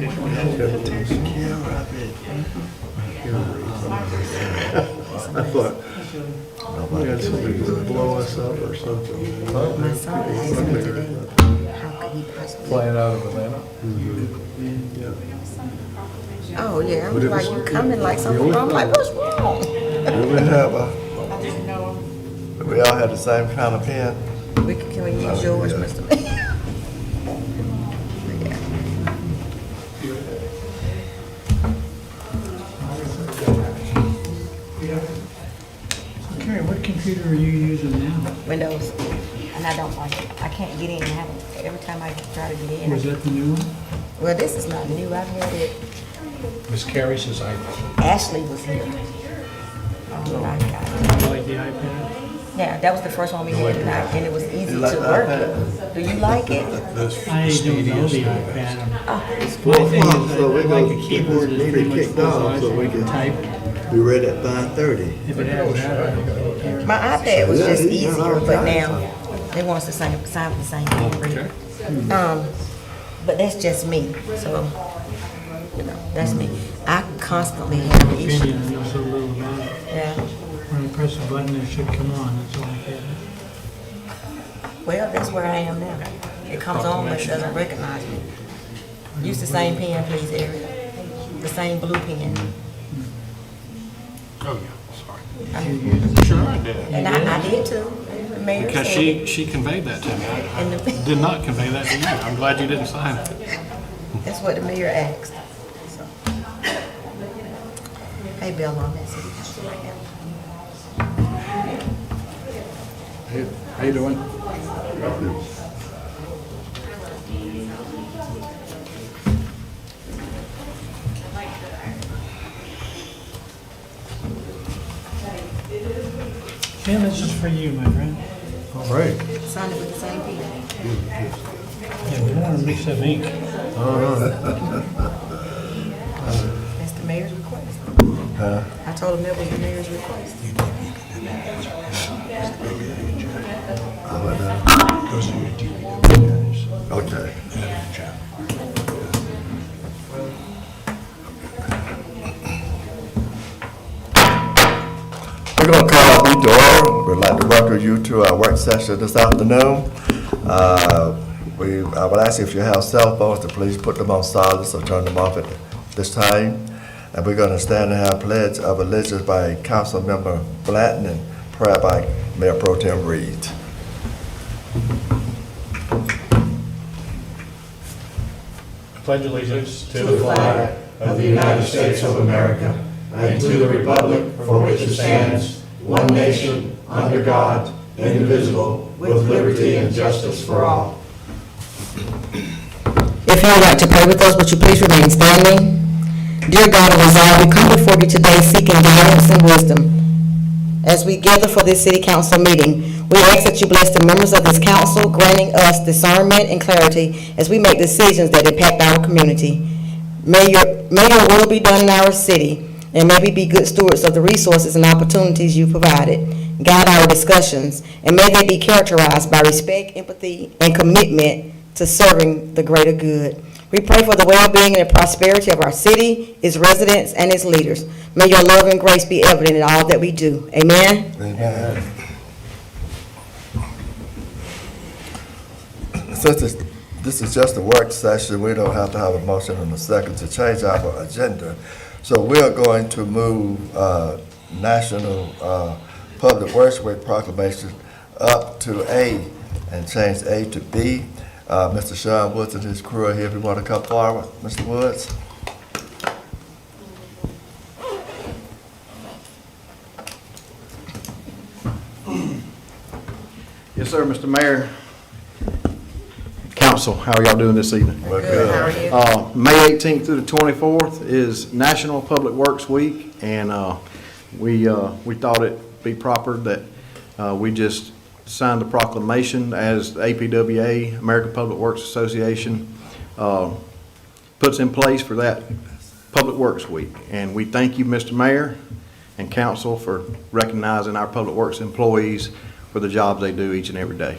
I thought we had somebody gonna blow us up or something. My son asked me today, how could he possibly? Flying out of Atlanta. Oh, yeah, I was like, you coming like something wrong, I'm like, what's wrong? We all had the same kind of pen. Can we use yours, Mr. Mayor? Yeah. Okay, what computer are you using now? Windows, and I don't like it. I can't get in, I haven't, every time I try to get in. Was that the new one? Well, this is not new, I've had it, Miss Carrie says Ashley was here. Oh, I got it. You like the iPad? Yeah, that was the first one we had, and it was easy You like to the work iPad? with. Do you like it? I don't know the iPad. Oh, My thing is, So we're I like gonna the keep keyboard this is pretty meeting much kicked full off size, so I we can can type. be ready at 5:30. If it has that, I can go there. my iPad was just Yeah, easier, but okay. now it wants the same, the same thing. But that's just me, so, you know, that's me. I constantly have issues. Opinion, I know so little about it. Yeah, When I press a button, it should come on, that's all I get. well, that's where I am now. It comes on, but it doesn't recognize me. Use the same pen, please, Eric. The same blue pen. Oh, yeah, sorry. You Sure I did. And I did too. The mayor Because said it. she conveyed that to me. And I the- did not convey that to you. I'm glad you didn't sign it. That's what the mayor asked. So. Hey, Bill, I'm at City Council right now. how you doing? Ken, this is for you, my friend. All right. Signed it with the same pen. Yeah, we don't want to mix up ink. That's the mayor's request. I told him that was the mayor's request. Goes to your DPW guys. Okay. We're going to call up Dora. We'd like to welcome you to our work session this afternoon. I would ask if you have cell phones to please put them on silent or turn them off at this time. And we're going to stand and have pledge of allegiance by Councilmember Blanton and prayer by Mayor Pro Tem Reed. Pledge allegiance to the flag of the United States of America and to the republic for which it stands, one nation, under God, indivisible, with liberty and justice for all. If you would like to pray with us, would you please remain standing? Dear God of Zion, we come before you today seeking guidance and wisdom. As we gather for this city council meeting, we ask that you bless the members of this council, granting us discernment and clarity as we make decisions that impact our community. May your will be done in our city, and may we be good stewards of the resources and opportunities you provided. Guide our discussions, and may they be characterized by respect, empathy, and commitment to serving the greater good. We pray for the well-being and the prosperity of our city, its residents, and its leaders. May your love and grace be evident in all that we do. Amen. Amen. Since this is just a work session, we don't have to have a motion in a second to change our agenda. So we're going to move National Public Works Week proclamation up to A and change A to B. Mr. Sean Woods and his crew are here if you want to come forward. Mr. Woods? Yes, sir, Mr. Mayor. Council, how are y'all doing this evening? We're Good, how are you? May 18th through the 24th is National Public Works Week, and we thought it'd be proper that we just signed a proclamation as the APWA, American Public Works Association, puts in place for that Public Works Week. And we thank you, Mr. Mayor and Council, for recognizing our Public Works employees for the jobs they do each and every day.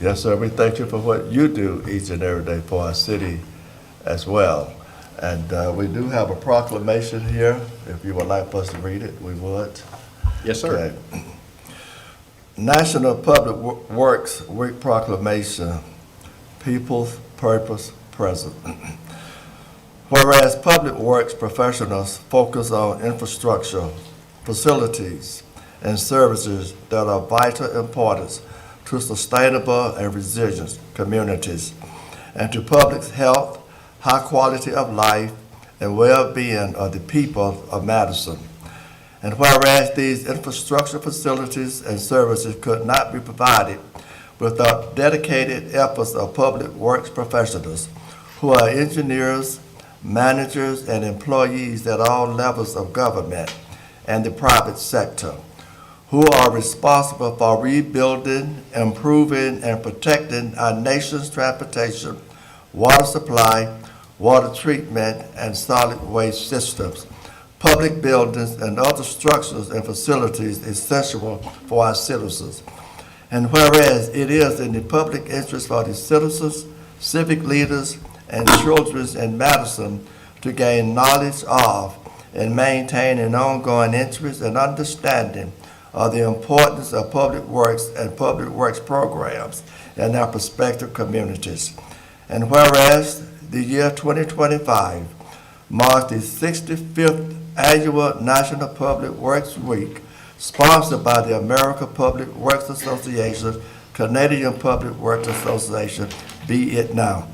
Yes, sir. We thank you for what you do each and every day for our city as well. And we do have a proclamation here. If you would like us to read it, we would. Yes, sir. Okay. National Public Works Week Proclamation, People's Purpose Present. Whereas public works professionals focus on infrastructure, facilities, and services that are vital importance to sustainable and resilient communities, and to public health, high quality of life, and well-being of the people of Madison. And whereas these infrastructure facilities and services could not be provided without dedicated efforts of public works professionals who are engineers, managers, and employees at all levels of government and the private sector, who are responsible for rebuilding, improving, and protecting our nation's transportation, water supply, water treatment, and solid waste systems, public buildings, and other structures and facilities essential for our citizens. And whereas it is in the public interest for the citizens, civic leaders, and children in Madison to gain knowledge of and maintain an ongoing interest and understanding of the importance of public works and public works programs in their prospective communities. And whereas the year 2025 marks the 65th Annual National Public Works Week, sponsored by the American Public Works Association, Canadian Public Works Association, be it now.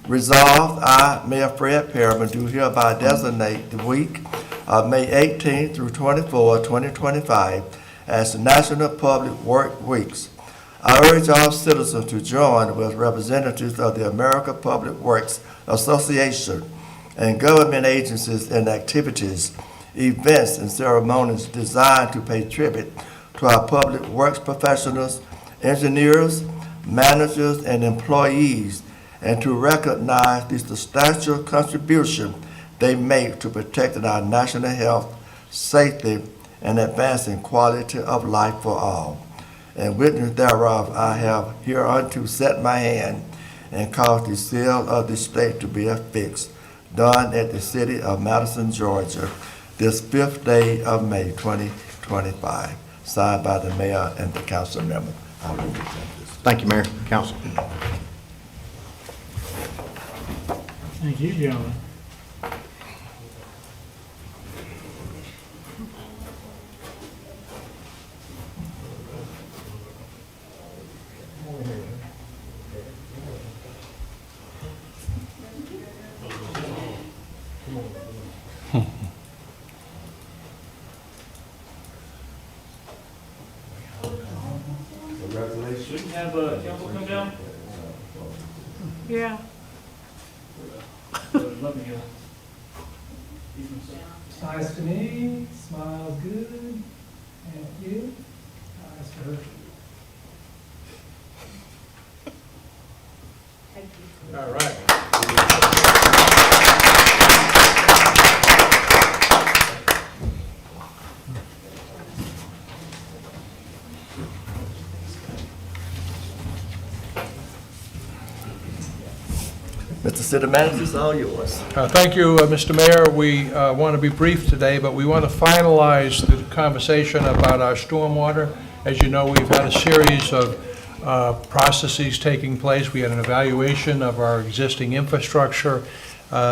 Resolved, I, Mayor Fred Perriman, do hereby designate the week of May 18 through 24, 2025 as the National Public Work Weeks. I urge all citizens to join with representatives of the American Public Works Association and government agencies in activities, events, and ceremonies designed to pay tribute to our public works professionals, engineers, managers, and employees, and to recognize the substantial contribution they make to protecting our national health, safety, and advancing quality of life for all. And witness thereof, I have hereunto set my hand and caused the seal of the state to be affixed, done at the city of Madison, Georgia, this 5th day of May 2025, signed by the mayor and the council member. I will present this. Thank you, Mayor, Council. Thank you, gentlemen. We can have council come down? Yeah. Let me go. Eyes to me, smile good. Thank you. Eyes to her. All right. Mr. City Manager, it's all yours. Thank you, Mr. Mayor. We want to be brief today, but we want to finalize the conversation about our stormwater. As you know, we've had a series of processes taking place. We had an evaluation of our existing infrastructure,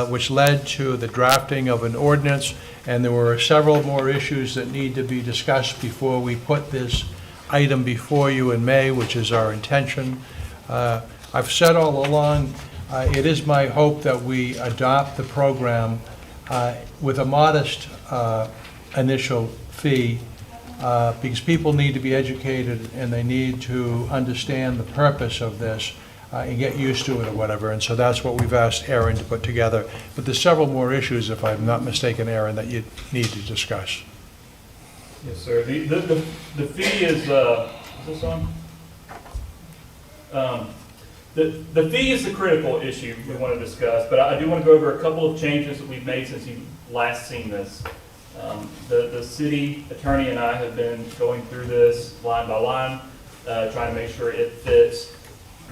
which led to the drafting of an ordinance, and there were several more issues that need to be discussed before we put this item before you in May, which is our intention. I've said all along, it is my hope that we adopt the program with a modest initial fee, because people need to be educated and they need to understand the purpose of this and get used to it or whatever. And so that's what we've asked Aaron to put together. But there's several more issues, if I'm not mistaken, Aaron, that you need to discuss. Yes, sir. The fee is this on? The fee is the critical issue we want to discuss, but I do want to go over a couple of changes that we've made since you've last seen this. The city attorney and I have been going through this line by line, trying to make sure it fits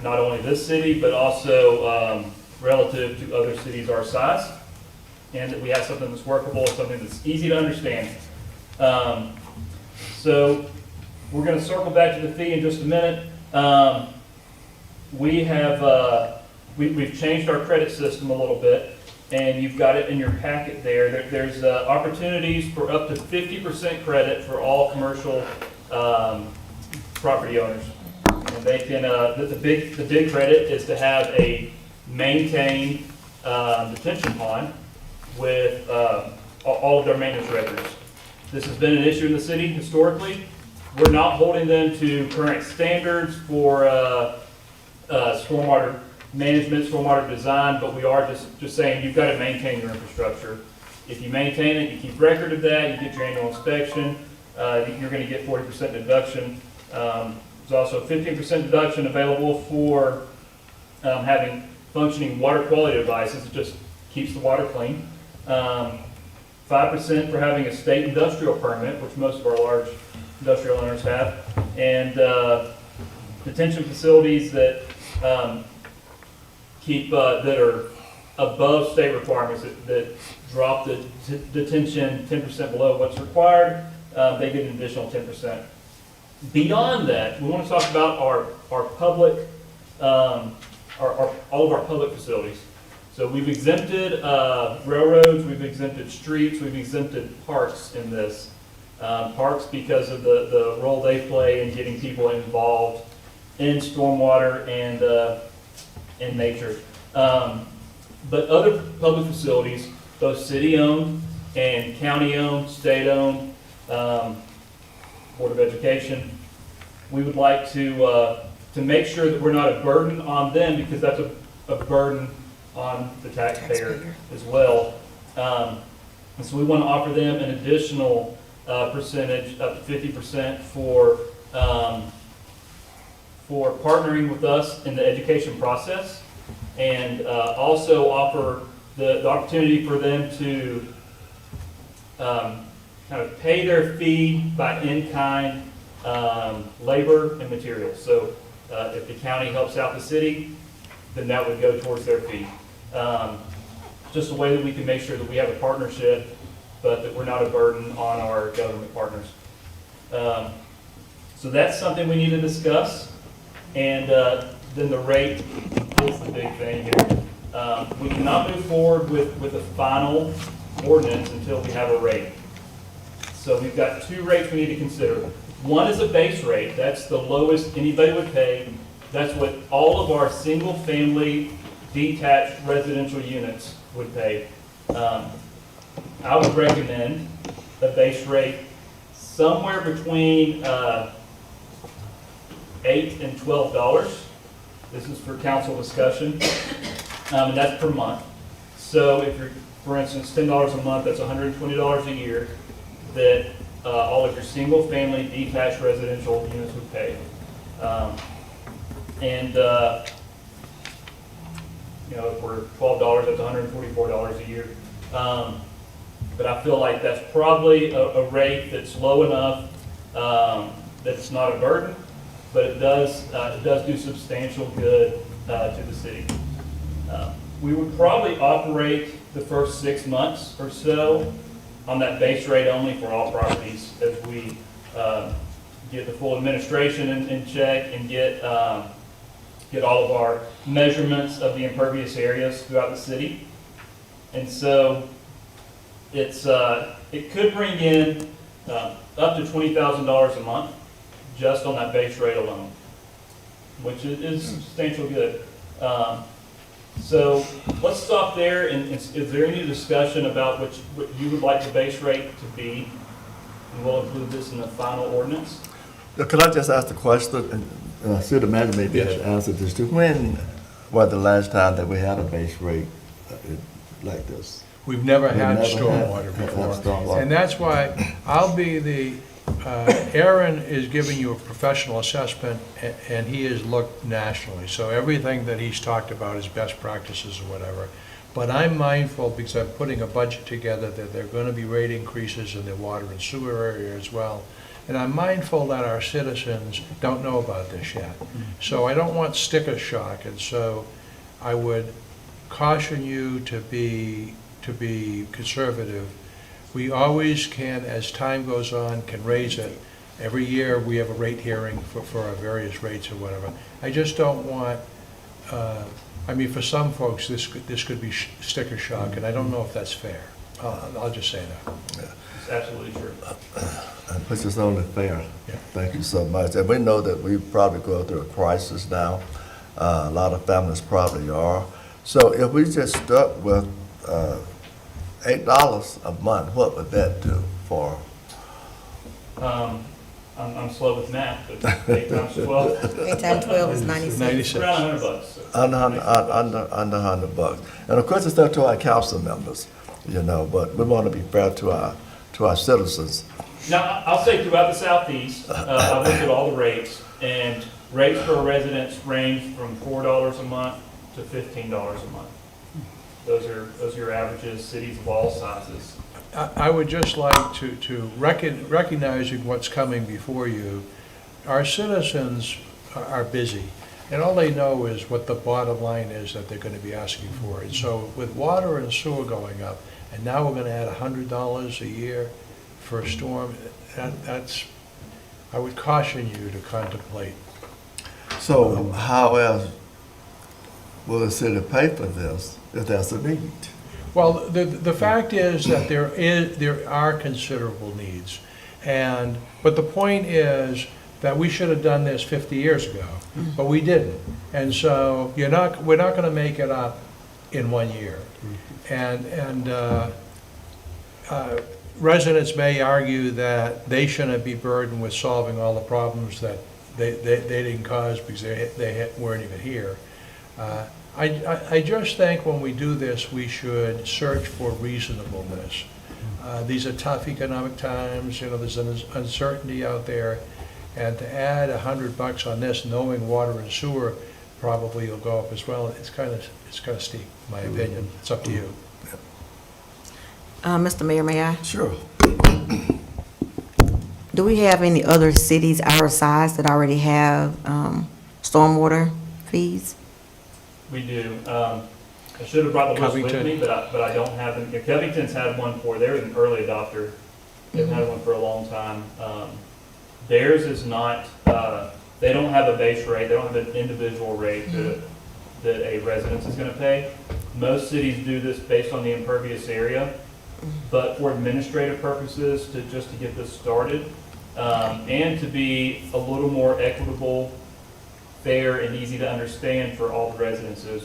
not only this city, but also relative to other cities our size, and that we have something that's workable, something that's easy to understand. So we're going to circle back to the fee in just a minute. We've changed our credit system a little bit, and you've got it in your packet there. There's opportunities for up to 50% credit for all commercial property owners. And they can, the big credit is to have a maintained detention pond with all of their maintenance records. This has been an issue in the city historically. We're not holding them to current standards for stormwater management, stormwater design, but we are just saying you've got to maintain your infrastructure. If you maintain it, you keep record of that, you get your annual inspection, you're going to get 40% deduction. There's also 15% deduction available for having functioning water quality devices. It just keeps the water clean. 5% for having a state industrial permit, which most of our large industrial owners have, and detention facilities that that are above state requirements, that drop the detention 10% below what's required, they get an additional 10%. Beyond that, we want to talk about our public, all of our public facilities. So we've exempted railroads, we've exempted streets, we've exempted parks in this. Parks because of the role they play in getting people involved in stormwater and nature. But other public facilities, both city-owned and county-owned, state-owned, Board of Education, we would like to make sure that we're not a burden on them, because that's a burden on the taxpayer as well. And so we want to offer them an additional percentage, up to 50% for partnering with us in the education process, and also offer the opportunity for them to kind of pay their fee by in-kind labor and materials. So if the county helps out the city, then that would go towards their fee. Just a way that we can make sure that we have a partnership, but that we're not a burden on our government partners. So that's something we need to discuss. And then the rate is the big thing here. We cannot move forward with the final ordinance until we have a rate. So we've got two rates we need to consider. One is a base rate. That's the lowest anybody would pay. That's what all of our single-family detached residential units would pay. I would recommend a base rate somewhere between $8 and $12. This is for council discussion, and that's per month. So if you're, for instance, $10 a month, that's $120 a year that all of your single-family detached residential units would pay. You know, if we're $12, that's $144 a year. But I feel like that's probably a rate that's low enough that's not a burden, but it does do substantial good to the city. We would probably operate the first 6 months or so on that base rate only for all properties, as we get the full administration in check and get all of our measurements of the impervious areas throughout the city. And so it could bring in up to $20,000 a month just on that base rate alone, which is substantial good. So let's stop there. And is there any discussion about what you would like the base rate to be? And we'll include this in the final ordinance. Could I just ask the question, and city manager maybe Yes. has answered this too. When was the last time that we had a base rate like this? We've never We've had never stormwater had before. stormwater. And that's why I'll be Aaron is giving you a professional assessment, and he has looked nationally. So everything that he's talked about is best practices or whatever. But I'm mindful, because I'm putting a budget together, that there are going to be rate increases in the water and sewer area as well. And I'm mindful that our citizens don't know about this yet. So I don't want sticker shock, and so I would caution you to be conservative. We always can, as time goes on, can raise it. Every year, we have a rate hearing for our various rates or whatever. I just don't want, I mean, for some folks, this could be sticker shock, and I don't know if that's fair. I'll just say that. It's absolutely true. Which is only fair. Yeah. Thank you so much. And we know that we probably go through a crisis now. A lot of families probably are. So if we just stuck with $8 a month, what would that do for? I'm slow with math, but 8 times 12, 8 times 12 is 96. 96. around $100. So. Under $100. And of course, it's up to our council members, you know, but we want to be fair to our citizens. Now, I'll say throughout the southeast, I've looked at all the rates, and rates for residents range from $4 a month to $15 a month. Those are your averages, cities of all sizes. I would just like to recognizing what's coming before you, our citizens are busy, and all they know is what the bottom line is that they're going to be asking for. And so with water and sewer going up, and now we're going to add $100 a year for a storm, that's, I would caution you to contemplate. So how else will the city pay for this if there's a need? Well, the fact is that there are considerable needs, but the point is that we should have done this 50 years ago, but we didn't. And so we're not going to make it up in 1 year. And residents may argue that they shouldn't be burdened with solving all the problems that they didn't cause because they weren't even here. I just think when we do this, we should search for reasonableness. These are tough economic times, you know, there's an uncertainty out there, and to add $100 on this, knowing water and sewer probably will go up as well, it's kind of steep, in my opinion. It's up to you. Mr. Mayor, may I? Sure. Do we have any other cities our size that already have stormwater fees? We do. I should have brought the list with Covington. me, but I don't have them. Yeah, Covington's had one they're an early adopter. They've had one for a long time. Theirs is not, they don't have a base rate, they don't have an individual rate that a residence is gonna pay. Most cities do this based on the impervious area, but for administrative purposes, just to get this started, and to be a little more equitable, fair, and easy to understand for all the residences,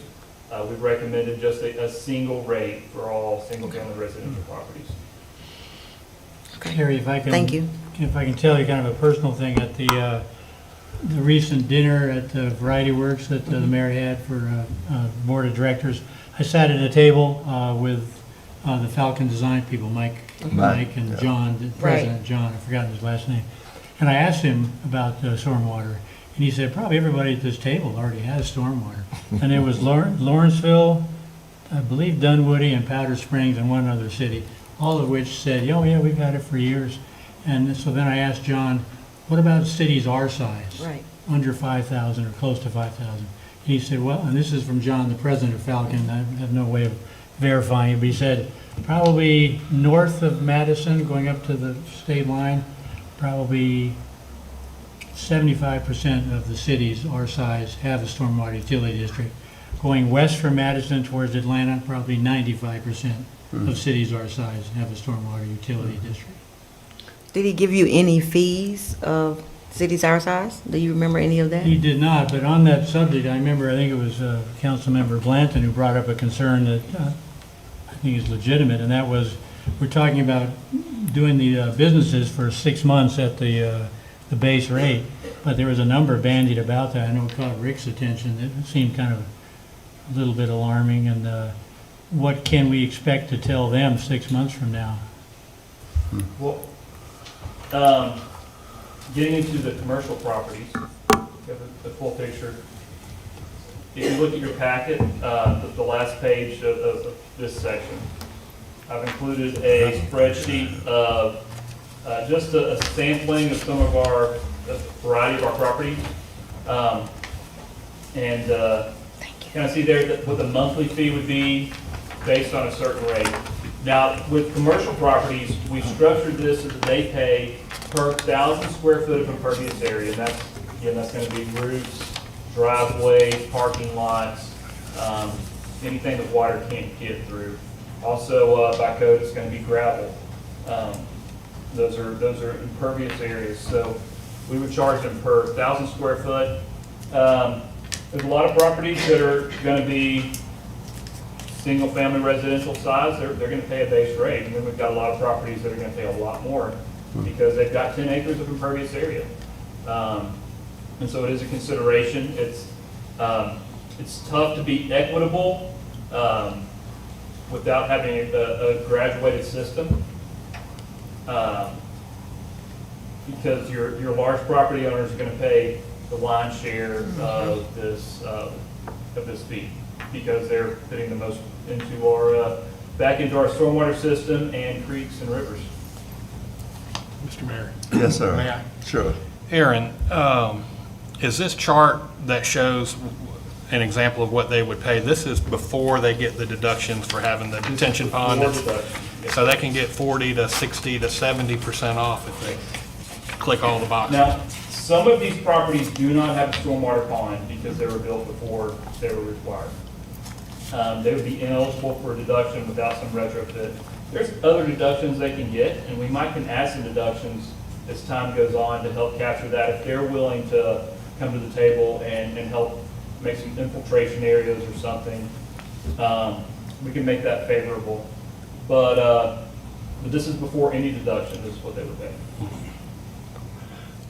we've recommended just a single rate for all single-family residential properties. Harry, if I can. Thank you. If I can tell you kind of a personal thing, at the recent dinner at the Variety Works that the mayor had for the board of directors, I sat at a table with the Falcon Design people, Mike and John, the president, John, I've forgotten his last name. And I asked him about stormwater, and he said, probably everybody at this table already has stormwater. And it was Lawrenceville, I believe Dunwoody and Powder Springs and one other city, all of which said, oh yeah, we've had it for years. And so then I asked John, what about cities our size? Right. Under 5,000 or close to 5,000. And he said, well, and this is from John, the president of Falcon, I have no way of verifying it, but he said, probably north of Madison, going up to the state line, probably 75% of the cities our size have a stormwater utility district. Going west from Madison towards Atlanta, probably 95% of cities our size have a stormwater utility district. Did he give you any fees of cities our size? Do you remember any of that? He did not, but on that subject, I remember, I think it was Councilmember Blanton who brought up a concern that I think is legitimate, and that was, we're talking about doing the businesses for 6 months at the base rate, but there was a number bandied about that. I know it caught Rick's attention. It seemed kind of a little bit alarming, and what can we expect to tell them 6 months from now? Well, getting into the commercial properties, the full picture. If you look at your packet, the last page of this section, I've included a spreadsheet of just a sampling of some of a variety of our properties. kind of see there that what the monthly fee would be based on a certain rate. Now, with commercial properties, we structured this so that they pay per 1,000 square foot of impervious area. And that's, again, that's going to be roofs, driveways, parking lots, anything that water can't get through. Also, by code, it's going to be gravel. Those are impervious areas. So we would charge them per 1,000 square foot. There's a lot of properties that are going to be single-family residential size. They're going to pay a base rate. And then we've got a lot of properties that are going to pay a lot more because they've got 10 acres of impervious area. And so it is a consideration. It's tough to be equitable without having a graduated system. Because your large property owners are going to pay the lion's share of this fee because they're putting the most into our back into our stormwater system and creeks and rivers. Mr. Mayor. Yes, sir. May I? Sure. Aaron, is this chart that shows an example of what they would pay? This is before they get the deductions for having the detention pond. More deduction. Yes. So they can get 40 to 60 to 70% off if they click all the boxes. Now, some of these properties do not have a stormwater pond because they were built before they were required. They would be ineligible for a deduction without some retrofit. There's other deductions they can get, and we might can add some deductions as time goes on to help capture that if they're willing to come to the table and help make some infiltration areas or something. We can make that favorable. But this is before any deduction, this is what they would pay.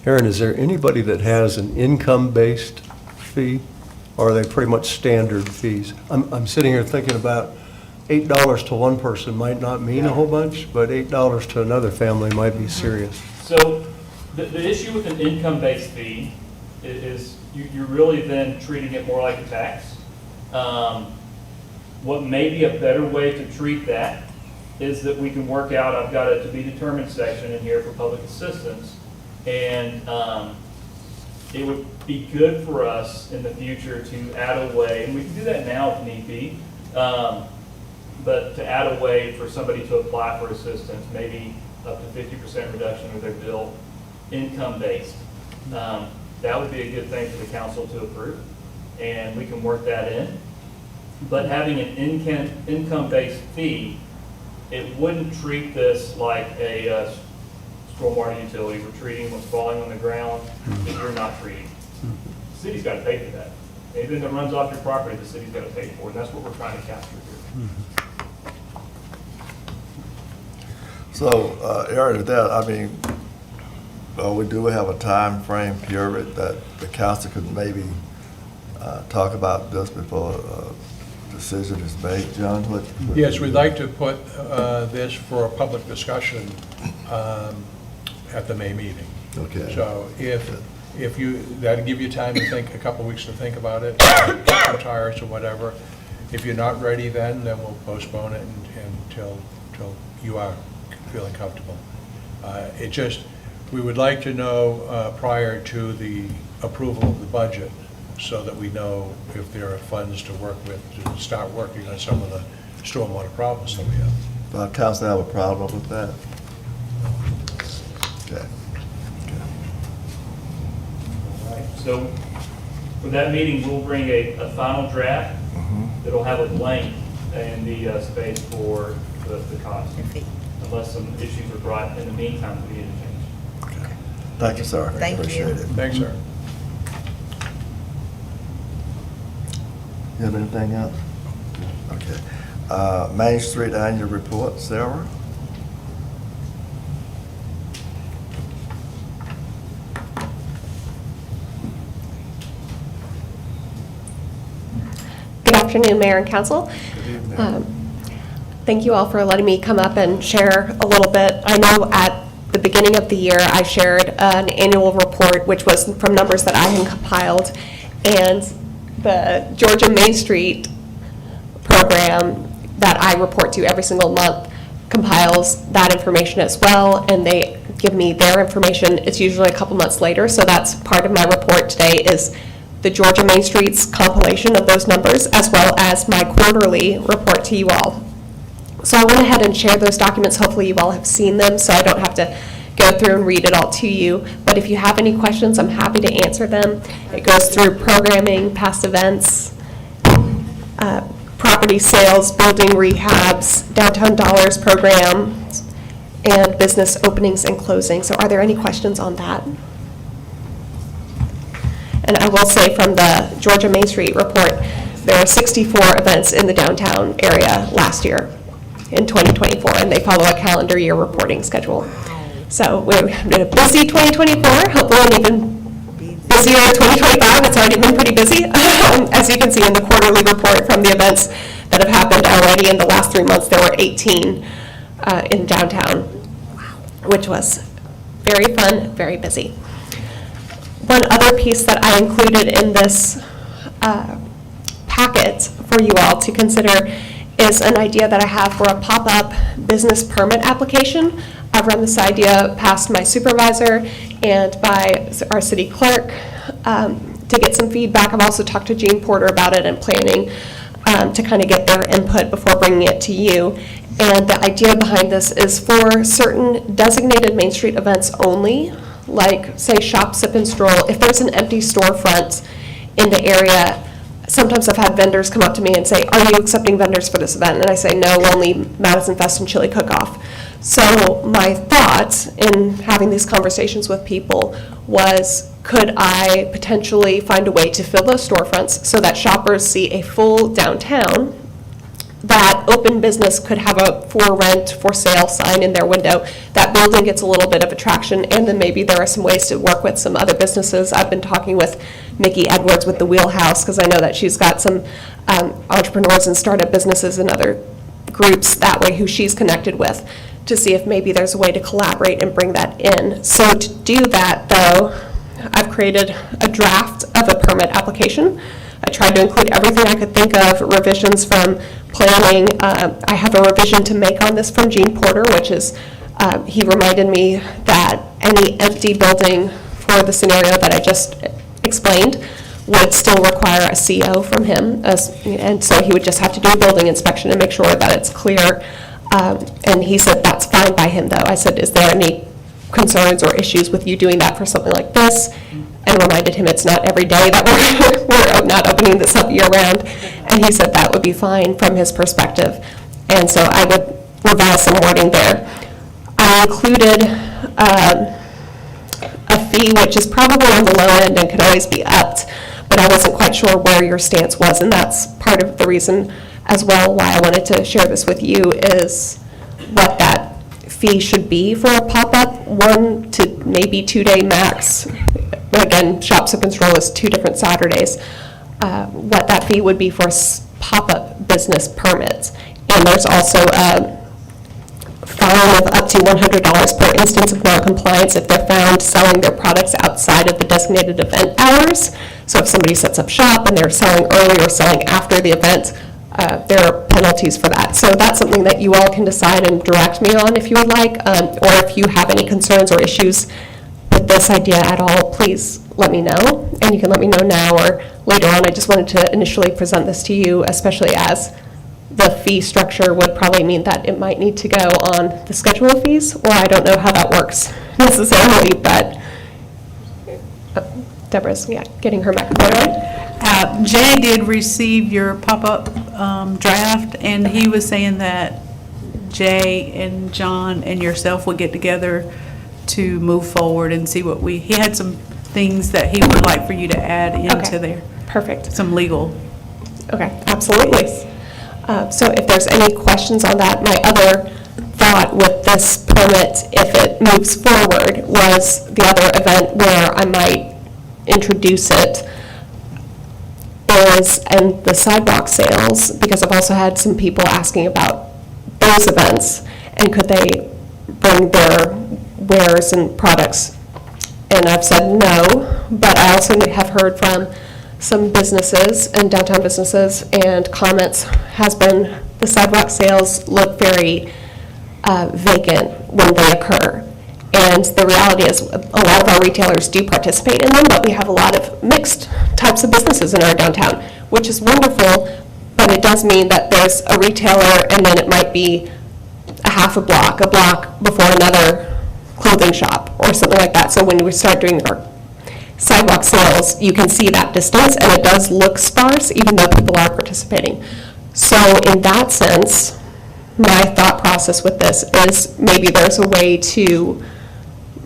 Aaron, is there anybody that has an income-based fee, or are they pretty much standard fees? I'm sitting here thinking about $8 to one person might not mean a whole bunch, but $8 to another family might be serious. So the issue with an income-based fee is you're really then treating it more like a tax. What may be a better way to treat that is that we can work out, I've got a to be determined section in here for public assistance, and it would be good for us in the future to add a way, and we can do that now if need be, but to add a way for somebody to apply for assistance, maybe up to 50% reduction of their bill, income-based. That would be a good thing for the council to approve, and we can work that in. But having an income-based fee, it wouldn't treat this like a stormwater utility. We're treating what's falling on the ground that you're not treating. The city's got to pay for that. Anything that runs off your property, the city's got to pay for, and that's what we're trying to capture here. So, Aaron, with that, I mean, we do have a time frame period that the council could maybe talk about this before a decision is made. John, what? Yes, we'd like to put this for a public discussion at the May meeting. Okay. So if you, that'd give you time to think, a couple weeks to think about it, get some tires or whatever. If you're not ready then we'll postpone it until you are feeling comfortable. It just, we would like to know prior to the approval of the budget so that we know if there are funds to work with to start working on some of the stormwater problems that we have. Does council have a problem with that? Okay. All right. So for that meeting, we'll bring a final draft that'll have a blank in the space for the cost, unless some issues are brought in the meantime we need to change. Thank you, sir. Thank you. Appreciate it. Thanks, sir. You have anything else? Okay. Main Street Annual Report, Sarah? Good afternoon, Mayor and Council. Thank you all for letting me come up and share a little bit. I know at the beginning of the year, I shared an annual report, which was from numbers that I had compiled, and the Georgia Main Street program that I report to every single month compiles that information as well, and they give me their information. It's usually a couple months later, so that's part of my report today is the Georgia Main Streets compilation of those numbers, as well as my quarterly report to you all. So I went ahead and shared those documents. Hopefully you all have seen them, so I don't have to go through and read it all to you. But if you have any questions, I'm happy to answer them. It goes through programming, past events, property sales, building rehabs, Downtown Dollars program, and business openings and closings. So are there any questions on that? And I will say from the Georgia Main Street report, there are 64 events in the downtown area last year in 2024, and they follow a calendar year reporting schedule. So we're in a busy 2024, hopefully an even busier 2025. It's already been pretty busy, as you can see in the quarterly report from the events that have happened already in the last 3 months. There were 18 in downtown, which was very fun, very busy. One other piece that I included in this packet for you all to consider is an idea that I have for a pop-up business permit application. I've run this idea past my supervisor and by our city clerk to get some feedback. I've also talked to Gene Porter about it and planning to kind of get their input before bringing it to you. And the idea behind this is for certain designated Main Street events only, like, say, Shop, Sip, and Stroll. If there's an empty storefront in the area, sometimes I've had vendors come up to me and say, are you accepting vendors for this event? And I say, no, only Madison Fest and Chili Cook-Off. So my thought in having these conversations with people was, could I potentially find a way to fill those storefronts so that shoppers see a full downtown, that open business could have a for rent, for sale sign in their window. That building gets a little bit of attraction, and then maybe there are some ways to work with some other businesses. I've been talking with Nikki Edwards with the Wheelhouse, because I know that she's got some entrepreneurs and startup businesses and other groups that way who she's connected with, to see if maybe there's a way to collaborate and bring that in. So to do that, though, I've created a draft of a permit application. I tried to include everything I could think of, revisions from planning. I have a revision to make on this from Gene Porter, which is, he reminded me that any empty building for the scenario that I just explained would still require a CO from him, and so he would just have to do a building inspection and make sure that it's clear. And he said that's fine by him, though. I said, is there any concerns or issues with you doing that for something like this? And reminded him it's not every day that we're not opening this up year-round. And he said that would be fine from his perspective. And so I would revise some wording there. I included a fee which is probably on the low end and could always be upped, but I wasn't quite sure where your stance was, and that's part of the reason as well why I wanted to share this with you, is what that fee should be for a pop-up, 1 to maybe 2 day max. Again, Shop, Sip, and Stroll is 2 different Saturdays. What that fee would be for pop-up business permits. And there's also a fine of up to $100 per instance of noncompliance if they're found selling their products outside of the designated event hours. So if somebody sets up shop and they're selling early or selling after the event, there are penalties for that. So that's something that you all can decide and direct me on if you would like, or if you have any concerns or issues with this idea at all, please let me know, and you can let me know now or later on. I just wanted to initially present this to you, especially as the fee structure would probably mean that it might need to go on the schedule of fees, or I don't know how that works necessarily, but Deborah's, getting her microphone on. Jay did receive your pop-up draft, and he was saying that Jay and John and yourself would get together to move forward and see what he had some things that he would like for you to add into there. Perfect. Some legal. Okay, absolutely. So if there's any questions on that, my other thought with this permit, if it moves forward, was the other event where I might introduce it is, and the sidewalk sales, because I've also had some people asking about those events, and could they bring their wares and products, and I've said no, but I also have heard from some businesses and downtown businesses, and comments has been the sidewalk sales look very vacant when they occur, And the reality is, a lot of our retailers do participate in them, but we have a lot of mixed types of businesses in our downtown, which is wonderful, but it does mean that there's a retailer, and then it might be a half a block before another clothing shop, or something like that. So when we start doing our sidewalk sales, you can see that distance, and it does look sparse, even though people are participating. So in that sense, my thought process with this is maybe there's a way to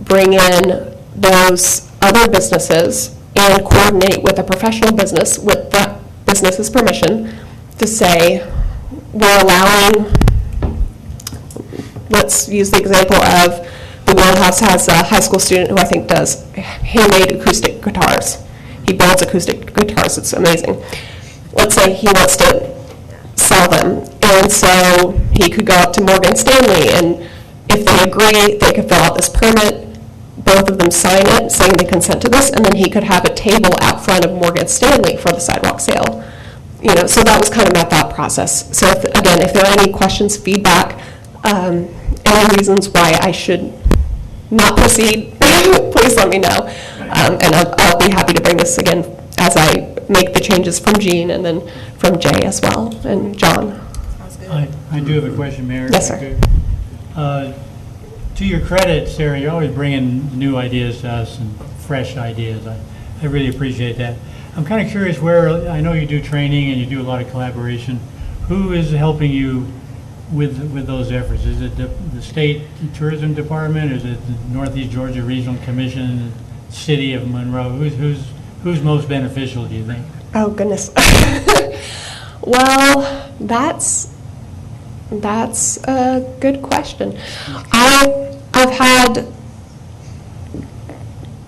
bring in those other businesses and coordinate with a professional business with that business's permission to say, we're allowing, let's use the example of the Wheelhouse has a high school student who I think does handmade acoustic guitars. He builds acoustic guitars, it's amazing. Let's say he wants to sell them, and so he could go up to Morgan Stanley, and if they agree, they could fill out this permit, both of them sign it, saying they consent to this, and then he could have a table out front of Morgan Stanley for the sidewalk sale. You know, so that was kind of my thought process. So again, if there are any questions, feedback, any reasons why I should not proceed, please let me know. And I'll be happy to bring this again as I make the changes from Jean and then from Jay as well, and John. I do have a question, Mayor. Yes, sir. To your credit, Sarah, you're always bringing new ideas to us and fresh ideas. I really appreciate that. I'm kind of curious where, I know you do training and you do a lot of collaboration. Who is helping you with those efforts? Is it the State Tourism Department? Is it the Northeast Georgia Regional Commission, the City of Monroe? Who's most beneficial, do you think? Oh, goodness. Well, that's a good question. I've had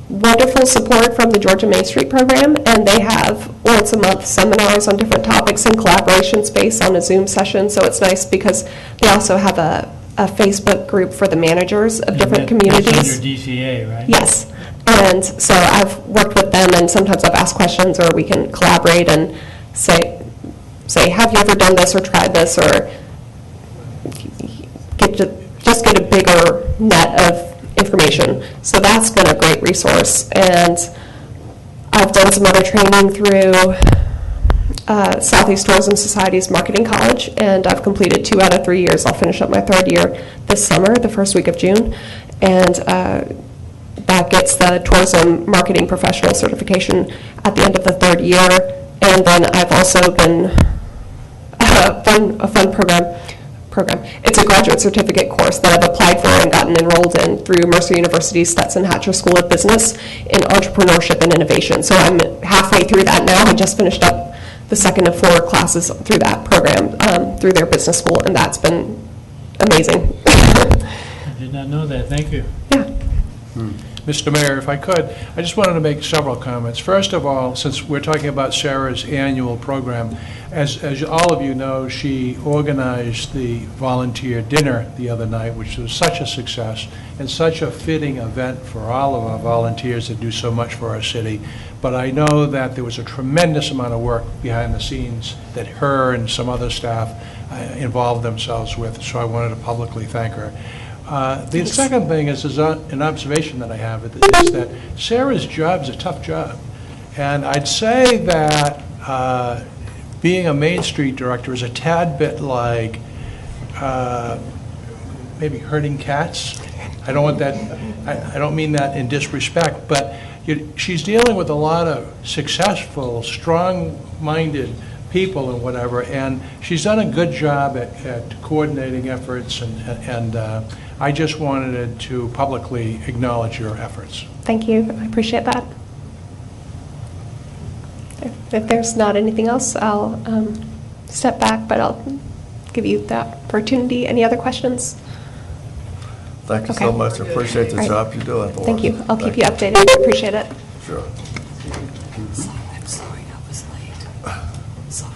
wonderful support from the Georgia Main Street program, and they have once a month seminars on different topics in collaboration space on a Zoom session, so it's nice because they also have a Facebook group for the managers of different communities. That's under DCA, right? Yes, and so I've worked with them, and sometimes I've asked questions, or we can collaborate and say, have you ever done this or tried this, or just get a bigger net of information. So that's been a great resource. And I've done some other training through Southeast Tourism Society's Marketing College, and I've completed 2 out of 3 years. I'll finish up my 3rd year this summer, the first week of June. And that gets the Tourism Marketing Professional Certification at the end of the 3rd year. And then I've also been a fun program. It's a graduate certificate course that I've applied for and gotten enrolled in through Mercer University's Stetson Hatcher School of Business in Entrepreneurship and Innovation. So I'm halfway through that now. I just finished up the 2nd of 4 classes through that program, through their business school, and that's been amazing. I did not know that. Thank you. Yeah. Mr. Mayor, if I could, I just wanted to make several comments. First of all, since we're talking about Sarah's annual program, as all of you know, she organized the volunteer dinner the other night, which was such a success and such a fitting event for all of our volunteers that do so much for our city. But I know that there was a tremendous amount of work behind the scenes that her and some other staff involved themselves with, so I wanted to publicly thank her. The second thing is an observation that I have, is that Sarah's job is a tough job. And I'd say that being a Main Street director is a tad bit like maybe herding cats. I don't want that, I don't mean that in disrespect, but she's dealing with a lot of successful, strong-minded people and whatever, and she's done a good job at coordinating efforts, and I just wanted to publicly acknowledge your efforts. Thank you. I appreciate that. If there's not anything else, I'll step back, but I'll give you that opportunity. Any other questions? Thank you so Okay. much. I appreciate the All right. job you're doing. for Thank us. you. I'll keep Thank you updated. I appreciate it. Sure. I'm sorry I was late. Sorry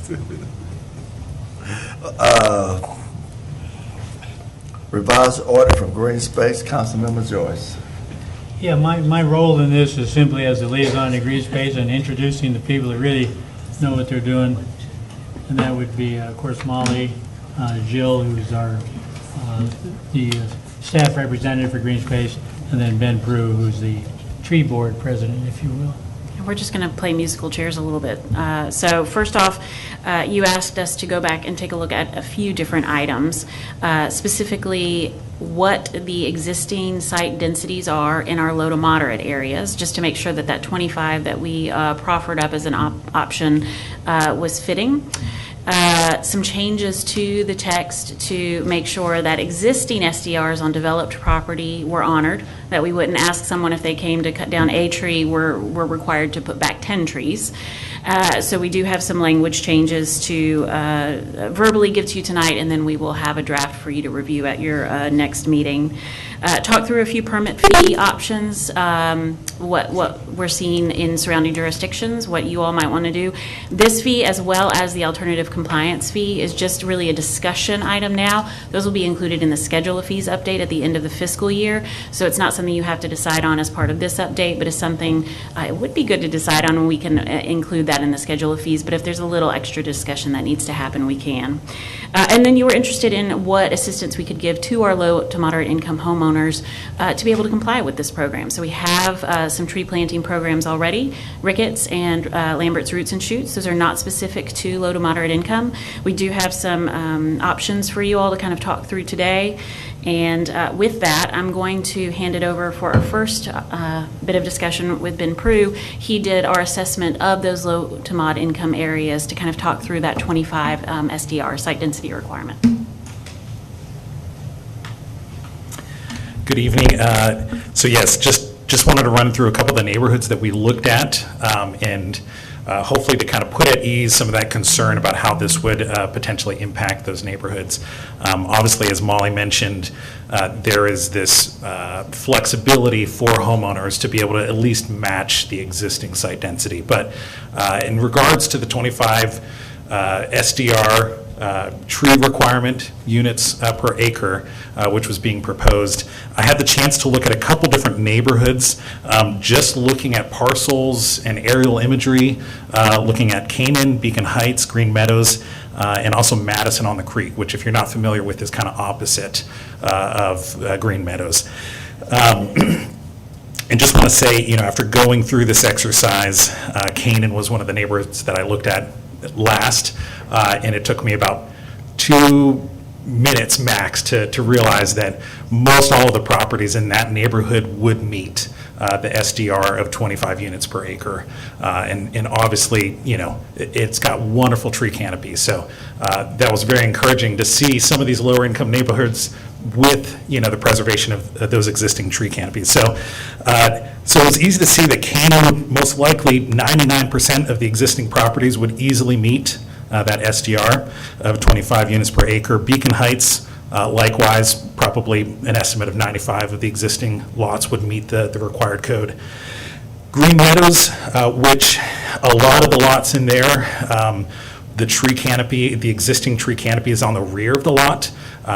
for being. Revised order from Green Space, Councilmember Joyce. Yeah, my role in this is simply as the liaison to Green Space and introducing the people that really know what they're doing. and that would be, of course, Molly, Jill, who's our, the staff representative for Green Space, and then Ben Prue, who's the tree board president, if you will. We're just going to play musical chairs a little bit. So first off, you asked us to go back and take a look at a few different items, specifically what the existing site densities are in our low to moderate areas, just to make sure that that 25 that we proffered up as an option was fitting. Some changes to the text to make sure that existing SDRs on developed property were honored, that we wouldn't ask someone if they came to cut down a tree, we're required to put back 10 trees. So we do have some language changes to verbally give to you tonight, and then we will have a draft for you to review at your next meeting. Talk through a few permit fee options, what we're seeing in surrounding jurisdictions, what you all might want to do. This fee, as well as the alternative compliance fee, is just really a discussion item now. Those will be included in the schedule of fees update at the end of the fiscal year. So it's not something you have to decide on as part of this update, but it's something it would be good to decide on, and we can include that in the schedule of fees. But if there's a little extra discussion that needs to happen, we can. And then you were interested in what assistance we could give to our low to moderate income homeowners to be able to comply with this program. So we have some tree planting programs already, Ricketts and Lambert's Roots and Shoots. Those are not specific to low to moderate income. We do have some options for you all to kind of talk through today. And with that, I'm going to hand it over for our first bit of discussion with Ben Prue. He did our assessment of those low to mod income areas to kind of talk through that 25 SDR, site density requirement. Good evening. So yes, just wanted to run through a couple of the neighborhoods that we looked at, and hopefully to kind of put at ease some of that concern about how this would potentially impact those neighborhoods. Obviously, as Molly mentioned, there is this flexibility for homeowners to be able to at least match the existing site density. But in regards to the 25 SDR tree requirement units per acre, which was being proposed, I had the chance to look at a couple different neighborhoods, just looking at parcels and aerial imagery, looking at Canaan, Beacon Heights, Green Meadows, and also Madison on the Creek, which, if you're not familiar with, is kind of opposite of Green Meadows. And just want to say, after going through this exercise, Canaan was one of the neighborhoods that I looked at last, and it took me about 2 minutes max to realize that most all of the properties in that neighborhood would meet the SDR of 25 units per acre. And obviously, it's got wonderful tree canopies. So that was very encouraging to see some of these lower income neighborhoods with, the preservation of those existing tree canopies. So it was easy to see that Canaan, most likely 99% of the existing properties would easily meet that SDR of 25 units per acre. Beacon Heights, likewise, probably an estimate of 95 of the existing lots would meet the required code. Green Meadows, which a lot of the lots in there, the tree canopy, the existing tree canopy is on the rear of the lot.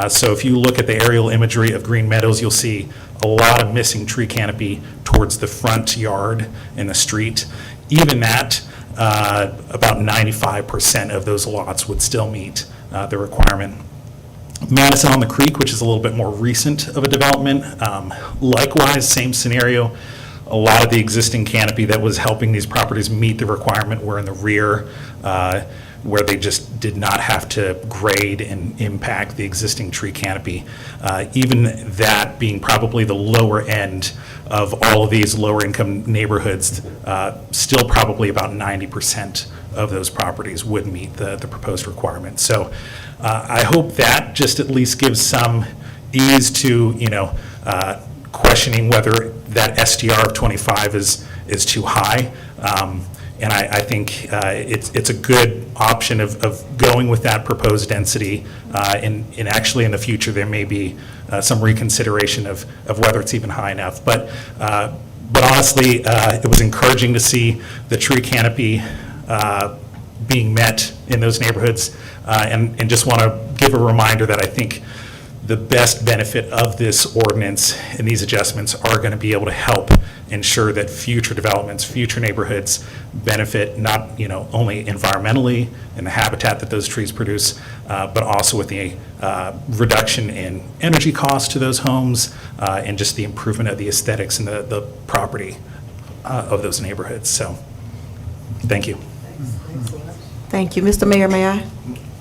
So if you look at the aerial imagery of Green Meadows, you'll see a lot of missing tree canopy towards the front yard in the street. Even that, about 95% of those lots would still meet the requirement. Madison on the Creek, which is a little bit more recent of a development, likewise, same scenario. A lot of the existing canopy that was helping these properties meet the requirement were in the rear, where they just did not have to grade and impact the existing tree canopy. Even that being probably the lower end of all of these lower income neighborhoods, still probably about 90% of those properties would meet the proposed requirement. So I hope that just at least gives some ease to, questioning whether that SDR of 25 is too high. And I think it's a good option of going with that proposed density. And actually in the future, there may be some reconsideration of whether it's even high enough. But honestly, it was encouraging to see the tree canopy being met in those neighborhoods. And just want to give a reminder that I think the best benefit of this ordinance and these adjustments are going to be able to help ensure that future developments, future neighborhoods benefit not, only environmentally and the habitat that those trees produce, but also with the reduction in energy costs to those homes and just the improvement of the aesthetics and the property of those neighborhoods. So, thank you. Thank you. Mr. Mayor, may I?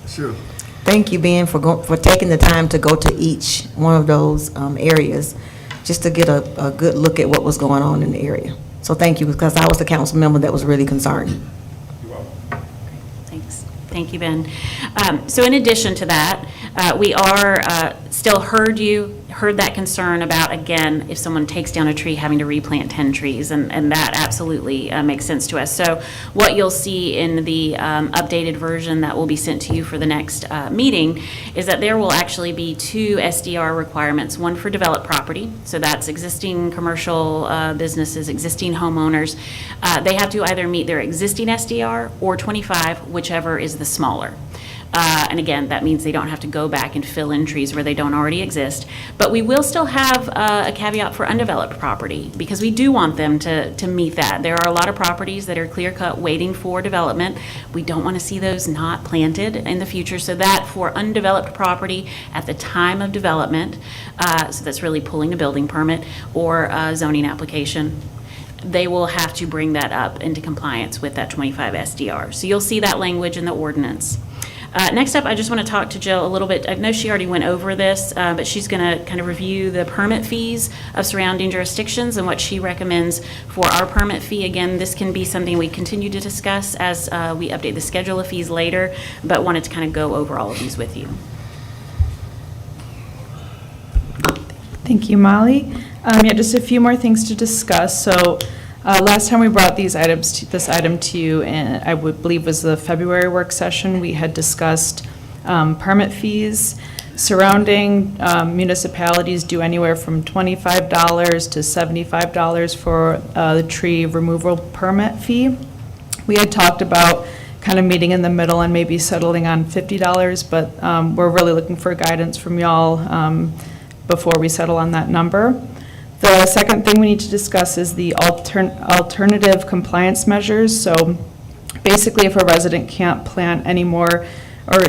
Sure. Thank you, Ben, for taking the time to go to each one of those areas, just to get a good look at what was going on in the area. So thank you, because I was the council member that was really concerned. Thanks. Thank you, Ben. So in addition to that, we are still heard that concern about, again, if someone takes down a tree, having to replant 10 trees, and that absolutely makes sense to us. So what you'll see in the updated version that will be sent to you for the next meeting is that there will actually be 2 SDR requirements, one for developed property, so that's existing commercial businesses, existing homeowners. They have to either meet their existing SDR or 25, whichever is the smaller. And again, that means they don't have to go back and fill in trees where they don't already exist. But we will still have a caveat for undeveloped property, because we do want them to meet that. There are a lot of properties that are clear-cut waiting for development. We don't want to see those not planted in the future. So that for undeveloped property at the time of development, so that's really pulling a building permit or a zoning application, they will have to bring that up into compliance with that 25 SDR. So you'll see that language in the ordinance. Next up, I just want to talk to Jill a little bit. I know she already went over this, but she's going to kind of review the permit fees of surrounding jurisdictions and what she recommends for our permit fee. Again, this can be something we continue to discuss as we update the schedule of fees later, but wanted to kind of go over all of these with you. Thank you, Molly. Yeah, just a few more things to discuss. So last time we brought this item to you, and I would believe was the February work session, we had discussed permit fees. Surrounding municipalities do anywhere from $25 to $75 for the tree removal permit fee. We had talked about kind of meeting in the middle and maybe settling on $50, but we're really looking for guidance from y'all before we settle on that number. The second thing we need to discuss is the alternative compliance measures. So basically, if a resident can't plant anymore or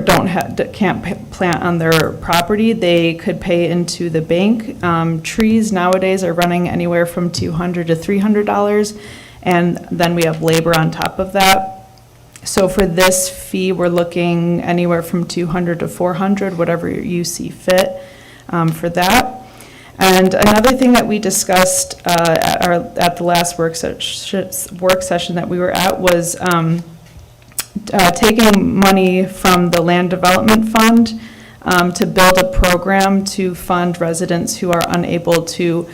can't plant on their property, they could pay into the bank. Trees nowadays are running anywhere from $200 to $300, and then we have labor on top of that. So for this fee, we're looking anywhere from $200 to $400, whatever you see fit for that. And another thing that we discussed at the last work session that we were at was taking money from the Land Development Fund to build a program to fund residents who are unable to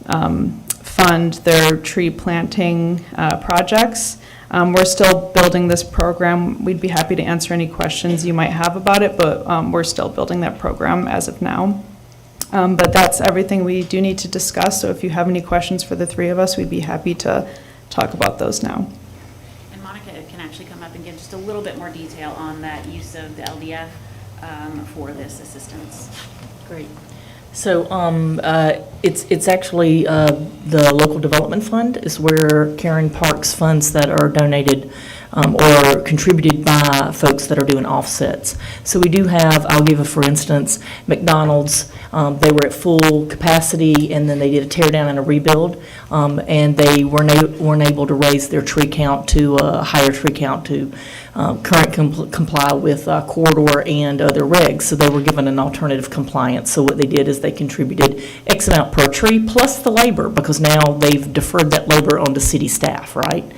fund their tree planting projects. We're still building this program. We'd be happy to answer any questions you might have about it, but we're still building that program as of now. But that's everything we do need to discuss, so if you have any questions for the three of us, we'd be happy to talk about those now. And Monica can actually come up and give just a little bit more detail on that use of the LDF for this assistance. Great. So it's actually the local development fund is where Karen parks funds that are donated or contributed by folks that are doing offsets. So we do have, I'll give a for instance, McDonald's, they were at full capacity and then they did a tear down and a rebuild, and they weren't able to raise their tree count to a higher tree count to comply with corridor and other regs. So they were given an alternative compliance. So what they did is they contributed X amount per tree plus the labor, because now they've deferred that labor onto city staff, right?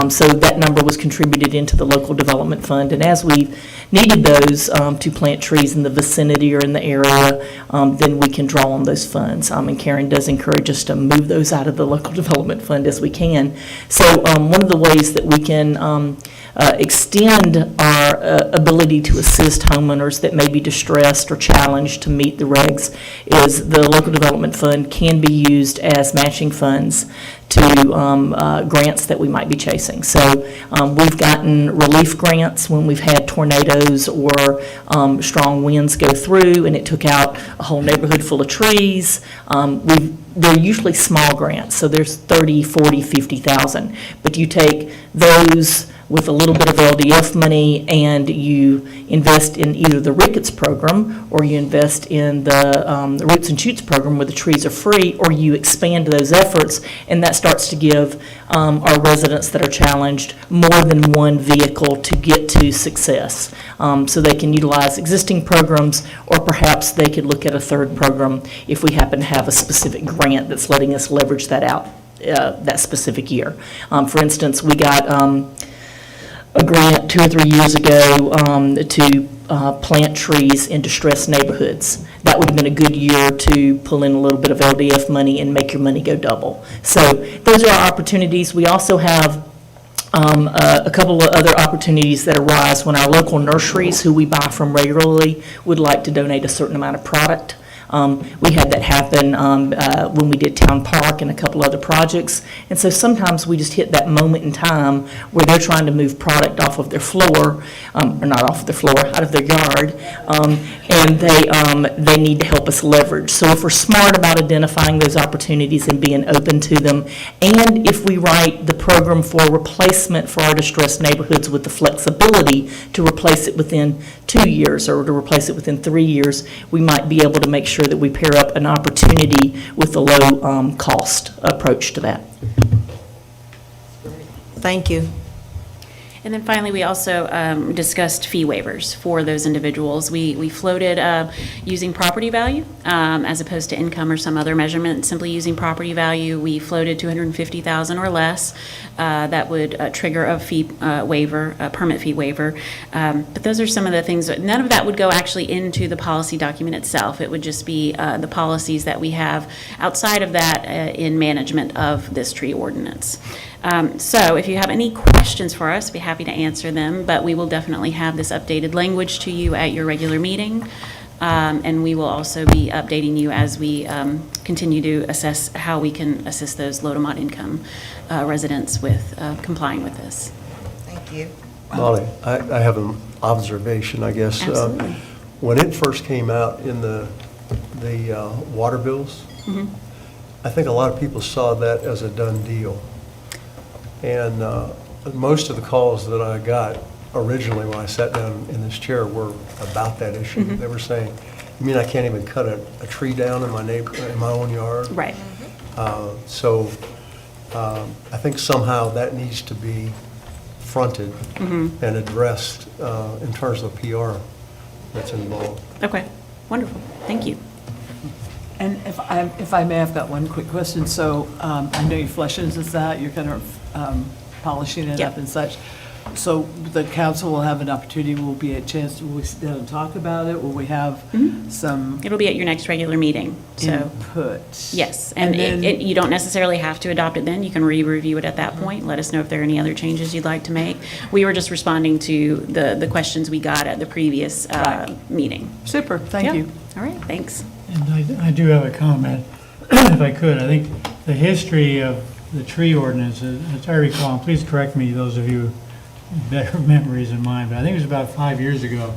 So that number was contributed into the local development fund, and as we needed those to plant trees in the vicinity or in the area, then we can draw on those funds. And Karen does encourage us to move those out of the local development fund as we can. So one of the ways that we can extend our ability to assist homeowners that may be distressed or challenged to meet the regs is the local development fund can be used as matching funds to grants that we might be chasing. So we've gotten relief grants when we've had tornadoes or strong winds go through, and it took out a whole neighborhood full of trees. They're usually small grants, so there's 30, 40, 50,000. But you take those with a little bit of LDF money and you invest in either the Ricketts program or you invest in the Roots and Shoots program where the trees are free, or you expand those efforts, and that starts to give our residents that are challenged more than one vehicle to get to success. So they can utilize existing programs, or perhaps they could look at a third program if we happen to have a specific grant that's letting us leverage that out that specific year. For instance, we got a grant 2 or 3 years ago to plant trees in distressed neighborhoods. That would have been a good year to pull in a little bit of LDF money and make your money go double. So those are our opportunities. We also have a couple of other opportunities that arise when our local nurseries, who we buy from regularly, would like to donate a certain amount of product. We had that happen when we did Town Park and a couple other projects. And so sometimes we just hit that moment in time where they're trying to move product off of their floor, or not off of their floor, out of their yard, and they need to help us leverage. So if we're smart about identifying those opportunities and being open to them, and if we write the program for replacement for our distressed neighborhoods with the flexibility to replace it within 2 years or to replace it within 3 years, we might be able to make sure that we pair up an opportunity with a low cost approach to that. Thank you. And then finally, we also discussed fee waivers for those individuals. We floated using property value as opposed to income or some other measurement, simply using property value. We floated $250,000 or less. That would trigger a fee waiver, a permit fee waiver. But those are some of the things, none of that would go actually into the policy document itself. It would just be the policies that we have outside of that in management of this tree ordinance. So if you have any questions for us, be happy to answer them, but we will definitely have this updated language to you at your regular meeting. And we will also be updating you as we continue to assess how we can assist those low to moderate income residents with complying with this. Thank you. Molly, I have an observation, I guess. Absolutely. When it first came out in the water bills, I think a lot of people saw that as a done deal. And most of the calls that I got originally when I sat down in this chair were about that issue. They were saying, "You mean I can't even cut a tree down in my own yard?" Right. So I think somehow that needs to be fronted and addressed in terms of PR that's involved. Okay, wonderful. Thank you. And if I may, I've got one quick question. So I know you're fleshing this out, you're kind of polishing it up and such. So the council will have an opportunity, will be a chance, will we sit down and talk about it? Will we have some It'll be at your next regular meeting, so. input? Yes, and then- you don't necessarily have to adopt it then. You can re-review it at that point. Let us know if there are any other changes you'd like to make. We were just responding to the questions we got at the previous meeting. Super, thank Yeah. you. All right, thanks. And I do have a comment, if I could. I think the history of the tree ordinance, as I recall, and please correct me, those of you with better memories than mine, but I think it was about 5 years ago,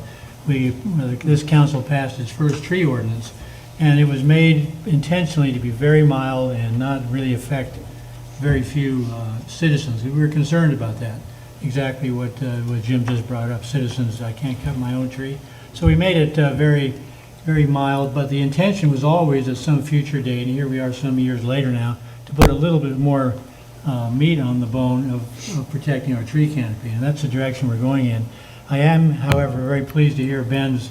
this council passed its first tree ordinance, and it was made intentionally to be very mild and not really affect very few citizens. We were concerned about that, exactly what Jim just brought up, citizens, I can't cut my own tree. So we made it very mild, but the intention was always at some future date, and here we are some years later now, to put a little bit more meat on the bone of protecting our tree canopy, and that's the direction we're going in. I am, however, very pleased to hear Ben's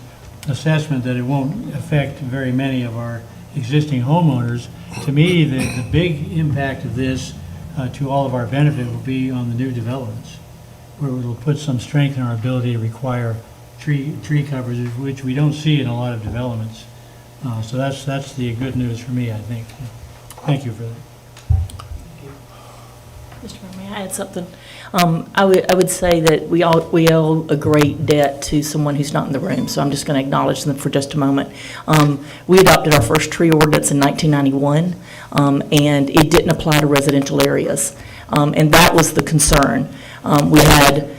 assessment that it won't affect very many of our existing homeowners. To me, the big impact of this to all of our benefit will be on the new developments, where it will put some strength in our ability to require tree coverage, which we don't see in a lot of developments. So that's the good news for me, I think. Thank you for that. Mr. Mayor, may I add something? I would say that we owe a great debt to someone who's not in the room, so I'm just going to acknowledge them for just a moment. We adopted our first tree ordinance in 1991, and it didn't apply to residential areas. And that was the concern. We had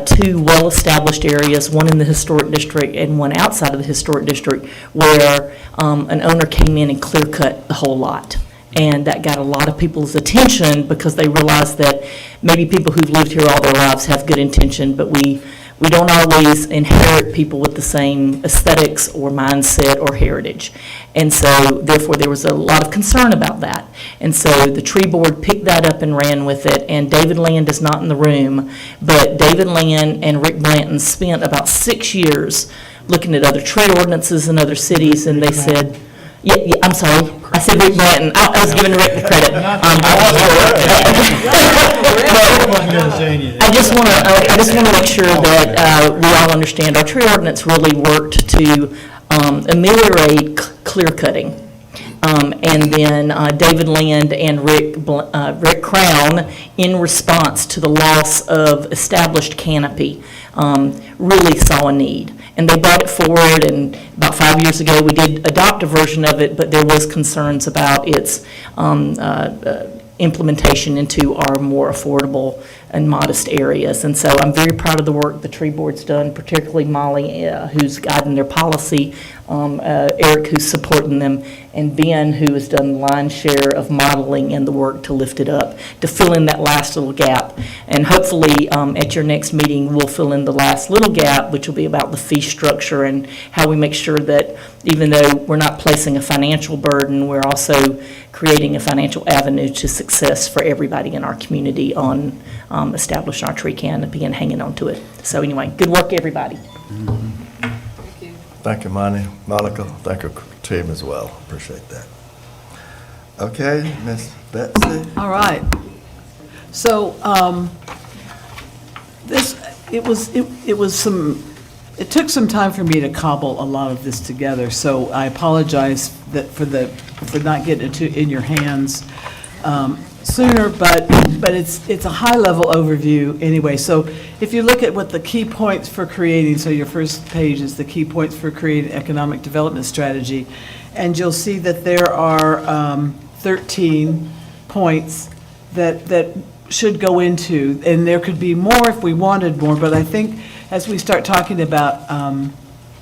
two well-established areas, one in the historic district and one outside of the historic district, where an owner came in and clear-cut the whole lot. And that got a lot of people's attention because they realized that maybe people who've lived here all their lives have good intention, but we don't always inherit people with the same aesthetics or mindset or heritage. And so therefore there was a lot of concern about that. And so the tree board picked that up and ran with it, and David Land is not in the room, but David Land and Rick Blanton spent about 6 years looking at other tree ordinances in other cities, and they said, yeah, I'm sorry, I said Rick Blanton, I was giving Rick the credit. I just want to make sure that we all understand, our tree ordinance really worked to ameliorate clear cutting. And then David Land and Rick Crown, in response to the loss of established canopy, really saw a need. And they brought it forward, and about 5 years ago, we did adopt a version of it, but there was concerns about its implementation into our more affordable and modest areas. And so I'm very proud of the work the tree board's done, particularly Molly, who's guiding their policy, Eric, who's supporting them, and Ben, who has done the lion's share of modeling and the work to lift it up, to fill in that last little gap. And hopefully, at your next meeting, we'll fill in the last little gap, which will be about the fee structure and how we make sure that even though we're not placing a financial burden, we're also creating a financial avenue to success for everybody in our community on establishing our tree canopy and hanging on to it. So anyway, good work, everybody. Thank you, Monica. Thank you, team, as well. Appreciate that. Okay, Ms. Betsy? All right. So, it took some time for me to cobble a lot of this together, so I apologize for not getting it in your hands sooner, but it's a high-level overview anyway. So if you look at what the key points for creating, so your first page is the key points for creating economic development strategy, and you'll see that there are 13 points that should go into, and there could be more if we wanted more, but I think as we start talking about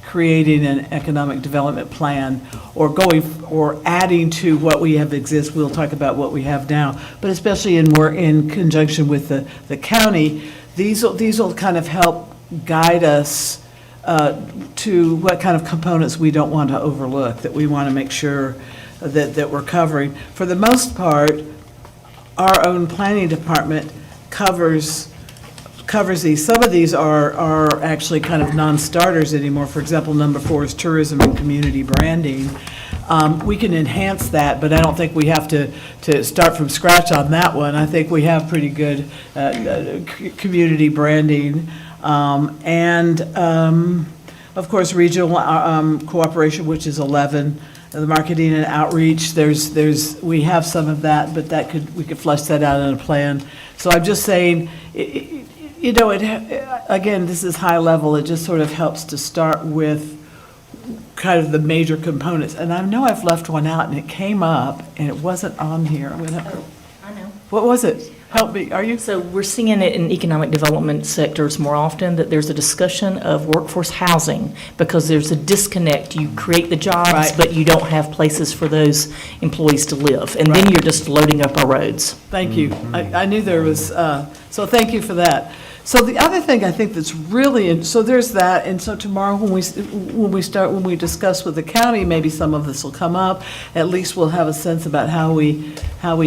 creating an economic development plan or adding to what we have exist, we'll talk about what we have now, but especially in conjunction with the county, these will kind of help guide us to what kind of components we don't want to overlook, that we want to make sure that we're covering. For the most part, our own planning department covers these. Some of these are actually kind of non-starters anymore. For example, number 4 is tourism and community branding. We can enhance that, but I don't think we have to start from scratch on that one. I think we have pretty good community branding. And of course, regional cooperation, which is 11. The marketing and outreach, we have some of that, but we could flesh that out in a plan. So I'm just saying, again, this is high level. It just sort of helps to start with kind of the major components. And I know I've left one out, and it came up, and it wasn't on here. I know. What was it? Help me, are you? So we're seeing it in economic development sectors more often, that there's a discussion of workforce housing, because there's a disconnect. You create the jobs, Right. but you don't have places for those employees to live. And then Right. you're just loading up our roads. Thank you. I knew there was, so thank you for that. So the other thing I think that's really, so there's that, and so tomorrow when we discuss with the county, maybe some of this will come up. At least we'll have a sense about how we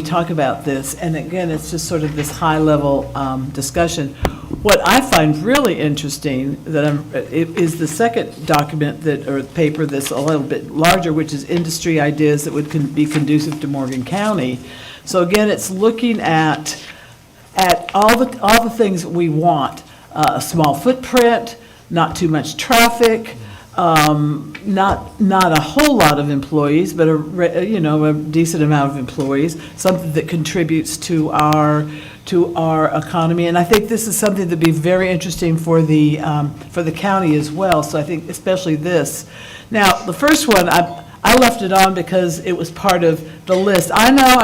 talk about this. And again, it's just sort of this high-level discussion. What I find really interesting is the second document or paper that's a little bit larger, which is industry ideas that would be conducive to Morgan County. So again, it's looking at all the things that we want, a small footprint, not too much traffic, not a whole lot of employees, but a decent amount of employees, something that contributes to our economy. And I think this is something that'd be very interesting for the county as well. So I think especially this. Now, the first one, I left it on because it was part of the list. I know,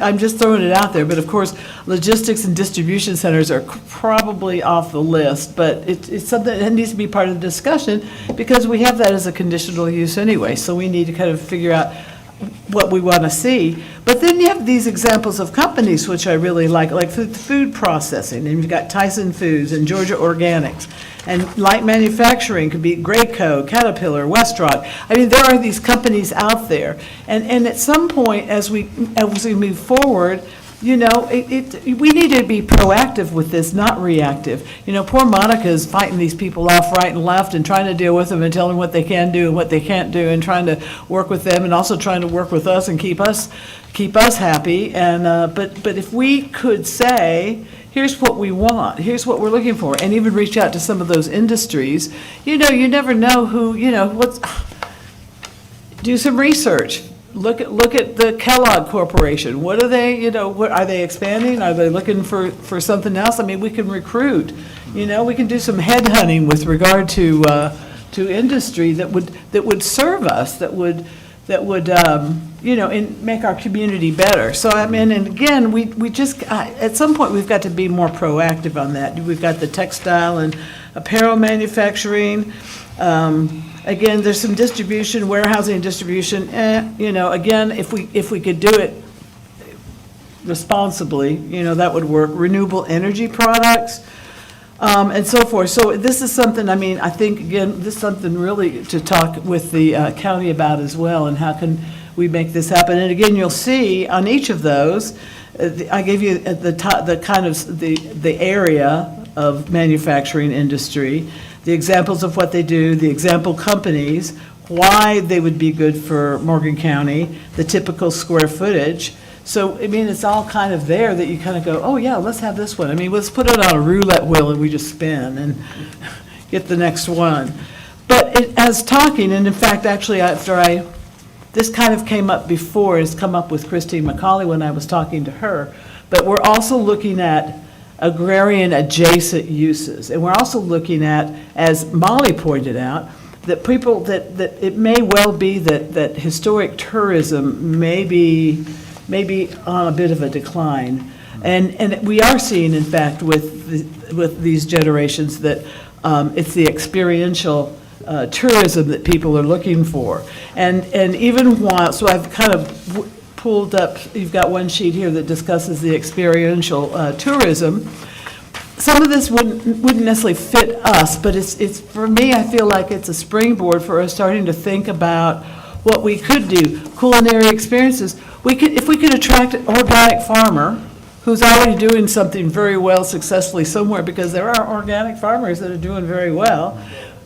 I'm just throwing it out there, but of course, logistics and distribution centers are probably off the list, but it's something that needs to be part of the discussion, because we have that as a conditional use anyway, so we need to kind of figure out what we want to see. But then you have these examples of companies, which I really like food processing, and you've got Tyson Foods and Georgia Organics. And light manufacturing could be Graco, Caterpillar, Westrock. I mean, there are these companies out there. And at some point, as we move forward, you know, we need to be proactive with this, not reactive. You know, poor Monica is fighting these people off right and left and trying to deal with them and telling them what they can do and what they can't do, and trying to work with them and also trying to work with us and keep us happy. And but if we could say, here's what we want, here's what we're looking for, and even reach out to some of those industries, you know, you never know who, you know, do some research. Look at the Kellogg Corporation. What are they, you know, are they expanding? Are they looking for something else? I mean, we can recruit, you know, we can do some headhunting with regard to industry that would serve us, that would you know, and make our community better. So, I mean, and again, we just, at some point, we've got to be more proactive on that. We've got the textile and apparel manufacturing. Again, there's some distribution, warehousing and distribution. You know, again, if we could do it responsibly, you know, that would work. Renewable energy products, and so forth. So this is something, I mean, I think, again, this is something really to talk with the county about as well, and how can we make this happen. And again, you'll see on each of those, I gave you at the top, the kind of the area of manufacturing industry, the examples of what they do, the example companies, why they would be good for Morgan County, the typical square footage. So, I mean, it's all kind of there that you kind of go, oh yeah, let's have this one. I mean, let's put it on a roulette wheel and we just spin and get the next one. But as talking, and in fact, actually, this kind of came up before, it's come up with Christine McCauley when I was talking to her, but we're also looking at agrarian adjacent uses. And we're also looking at, as Molly pointed out, that people, that it may well be that historic tourism may be on a bit of a decline. And we are seeing, in fact, with these generations, that it's the experiential tourism that people are looking for. And even while, so I've kind of pulled up, you've got one sheet here that discusses the experiential tourism. Some of this wouldn't necessarily fit us, but it's for me, I feel like it's a springboard for us starting to think about what we could do. Culinary experiences. If we could attract an organic farmer who's already doing something very well successfully somewhere, because there are organic farmers that are doing very well,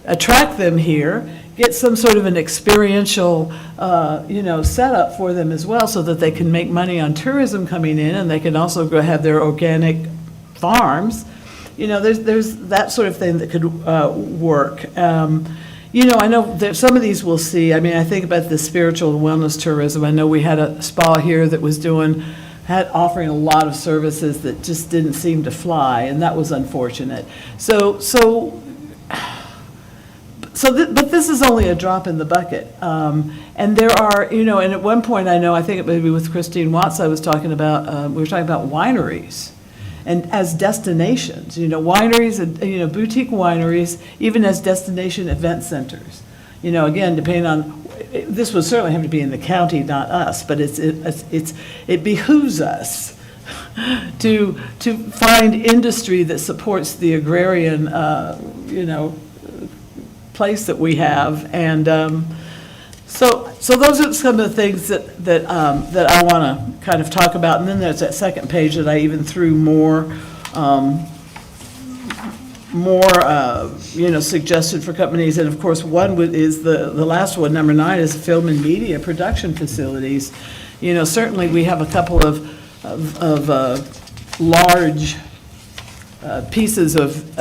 attract them here, get some sort of an experiential, you know, setup for them as well, so that they can make money on tourism coming in, and they can also go have their organic farms. You know, there's that sort of thing that could work. You know, I know that some of these we'll see. I mean, I think about the spiritual and wellness tourism. I know we had a spa here that was offering a lot of services that just didn't seem to fly, and that was unfortunate. But this is only a drop in the bucket. And there are, you know, and at one point I know, I think it maybe with Christine Watts, I was talking about, we were talking about wineries. And as destinations, you know, wineries and, you know, boutique wineries, even as destination event centers. You know, again, depending on, this would certainly have to be in the county, not us, but it behooves us to find industry that supports the agrarian, you know, place that we have. And so those are some of the things that I want to kind of talk about. And then there's that second page that I even threw more you know, suggested for companies. And of course, one is the last one, number 9, is film and media production facilities. You know, certainly we have a couple of large pieces of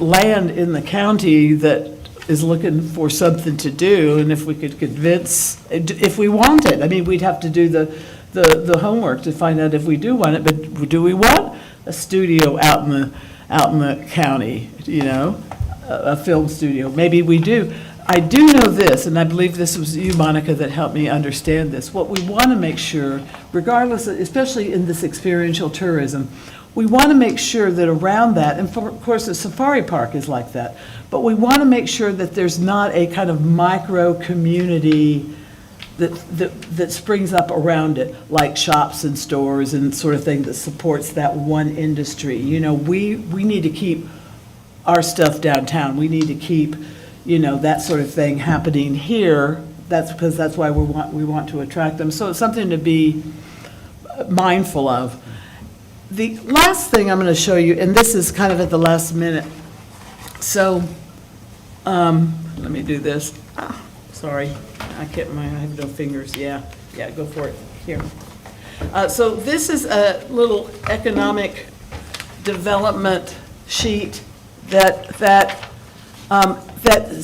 land in the county that is looking for something to do, and if we could convince, if we want it, I mean, we'd have to do the homework to find out if we do want it, but do we want a studio out in the county, you know, a film studio? Maybe we do. I do know this, and I believe this was you, Monica, that helped me understand this. What we want to make sure, regardless, especially in this experiential tourism, we want to make sure that around that, and of course, the safari park is like that, but we want to make sure that there's not a kind of micro community that springs up around it, like shops and stores and sort of thing that supports that one industry. You know, we need to keep our stuff downtown. We need to keep, you know, that sort of thing happening here. That's because that's why we want to attract them. So it's something to be mindful of. The last thing I'm going to show you, and this is kind of at the last minute. So, let me do this. Sorry, I have no fingers. Yeah, go for it. Here. So this is a little economic development sheet that's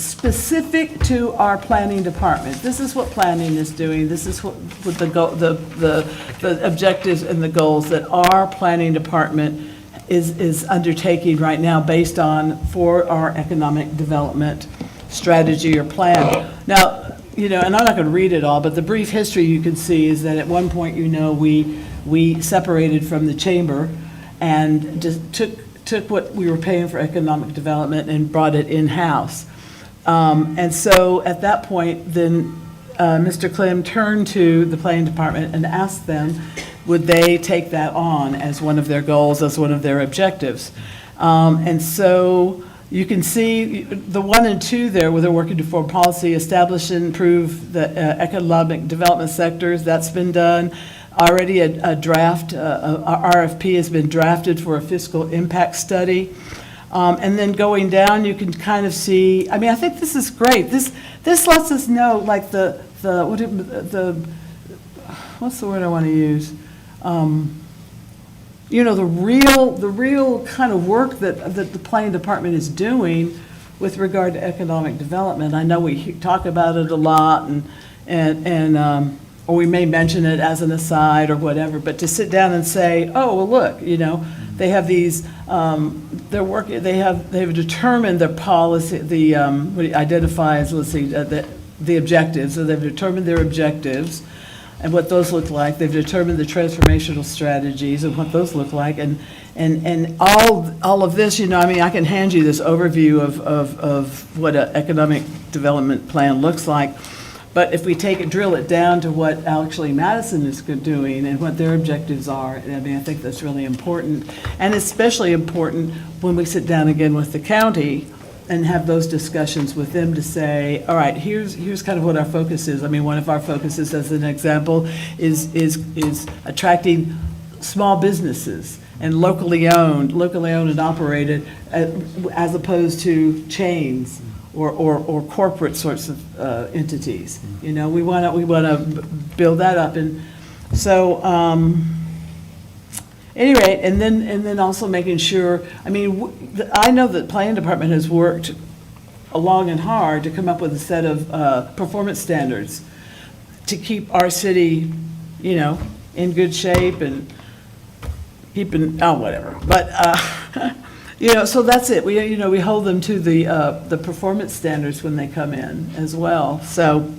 specific to our planning department. This is what planning is doing. This is what the objectives and the goals that our planning department is undertaking right now based on for our economic development strategy or plan. Now, you know, and I'm not going to read it all, but the brief history you can see is that at one point, you know, we separated from the chamber and just took what we were paying for economic development and brought it in-house. And so at that point, then Mr. Clem turned to the planning department and asked them, would they take that on as one of their goals, as one of their objectives? And so you can see the 1 and 2 there, where they're working to form policy, establish and improve the economic development sectors. That's been done. Already a draft, a RFP has been drafted for a fiscal impact study. And then going down, you can kind of see, I mean, I think this is great. This lets us know, like what's the word I want to use? You know, the real kind of work that the planning department is doing with regard to economic development. I know we talk about it a lot, or we may mention it as an aside or whatever, but to sit down and say, oh, well, look, you know, they have these, they've determined their policy, what identifies, let's see, the objectives. So they've determined their objectives and what those look like. They've determined the transformational strategies and what those look like. And all of this, you know, I mean, I can hand you this overview of what an economic development plan looks like. But if we drill it down to what actually Madison is doing and what their objectives are, I mean, I think that's really important. And especially important when we sit down again with the county and have those discussions with them to say, all right, here's kind of what our focus is. I mean, one of our focuses, as an example, is attracting small businesses and locally owned and operated, as opposed to chains or corporate sorts of entities. You know, we want to build that up, and so anyway, and then also making sure. I mean, I know that the planning department has worked long and hard to come up with a set of performance standards to keep our city, you know, in good shape and keeping whatever, but. You know, so that's it. We hold them to the performance standards when they come in as well. So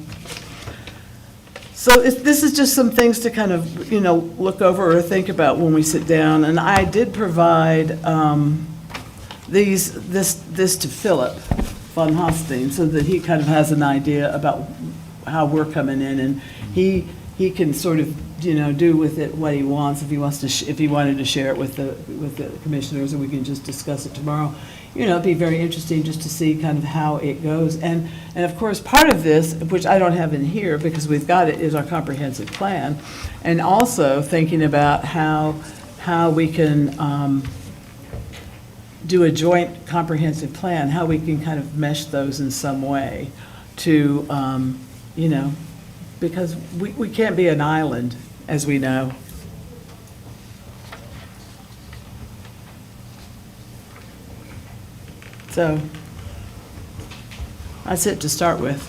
this is just some things to kind of, you know, look over or think about when we sit down. And I did provide this to Philip von Hostine so that he kind of has an idea about how we're coming in, and he can sort of, you know, do with it what he wants. If he wanted to share it with the commissioners, and we can just discuss it tomorrow. You know, it'd be very interesting just to see kind of how it goes. And of course, part of this, which I don't have in here because we've got it, is our comprehensive plan, and also thinking about how we can do a joint comprehensive plan, how we can kind of mesh those in some way to, you know, because we can't be an island, as we know. So that's it to start with.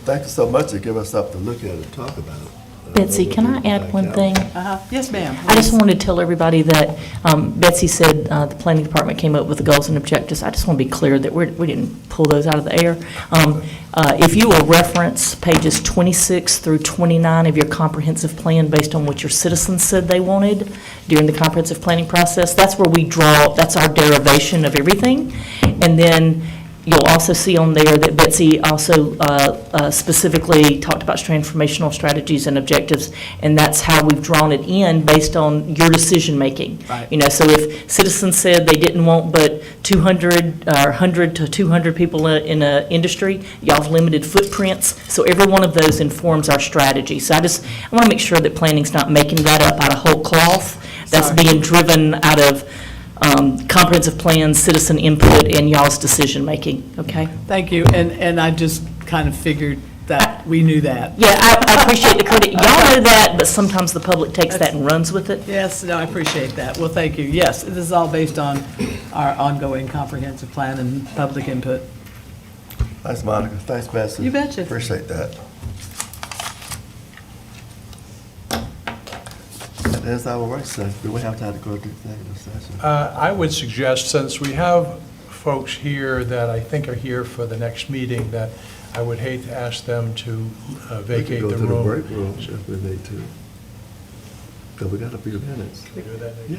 Thank you so much to give us something to look at and talk about. Betsy, can I add one thing? Yes, ma'am. I just wanted to tell everybody that Betsy said the planning department came up with the goals and objectives. I just want to be clear that we didn't pull those out of the air. If you will reference pages 26 through 29 of your comprehensive plan based on what your citizens said they wanted during the comprehensive planning process, that's where we draw, that's our derivation of everything. And then you'll also see on there that Betsy also specifically talked about transformational strategies and objectives, and that's how we've drawn it in based on your decision-making. Right. You know, so if citizens said they didn't want but 200 or 100 to 200 people in an industry, y'all have limited footprints, so every one of those informs our strategy. So I want to make sure that planning's not making that up out of whole cloth. That's Sorry. being driven out of comprehensive plans, citizen input, and y'all's decision-making, okay? Thank you, and I just kind of figured that we knew that. Yeah, I appreciate the credit. Y'all know that, but sometimes the public takes that and runs with it. Yes, no, I appreciate that. Well, thank you. Yes, this is all based on our ongoing comprehensive plan and public input. Thanks, Monica. Thanks, Betsy. You betcha. Appreciate that. That is our work session. Do we have to go to executive session? I would suggest, since we have folks here that I think are here for the next meeting, that I would hate to ask them to vacate the We can go to the room. break room if we need to. Because we got a few minutes. Can we do that? Yeah.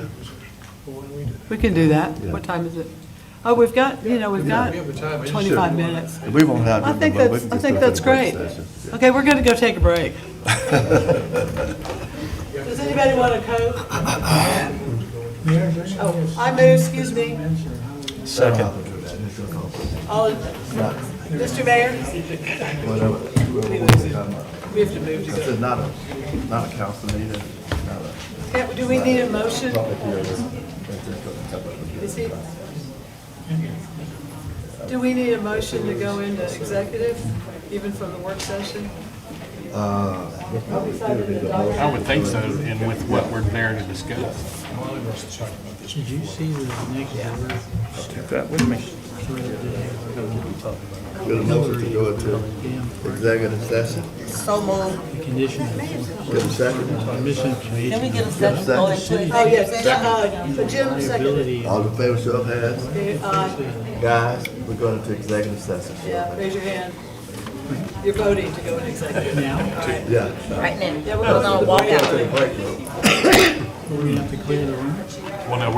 Well, when we do- We can do that. Yeah. What time is it? Oh, we've got, we've got We have the time. I just 25 didn't want- minutes. If we won't have. I think we can that's, just I think go to that's the break great. session. Yeah. Okay, we're going to go take a break. Does anybody want a Coke? Oh, I move, excuse me. Second. All, Mr. Mayor? Whatever. We have to move to This go. is not a council meeting, not a Yeah, do we need a motion? public hearing. Is he? Do we need a motion to go into executive, even from the work session? I would think so, and with what we're there to discuss. Did you see the next word? Take that with me. Get a motion to go into executive session. So moved. The conditions Get a second. of mission creation. Can we get a Get a second? Go second. into Oh, yes, Jim, second. Ability All in favor, show of hands. Aye. Guys, we're going into executive session. Yeah, raise your hand. You're voting to go into executive. now, Yeah. Right now. Yeah, we're going to walk out. Break room. we're gonna have to clear the room. Well, no,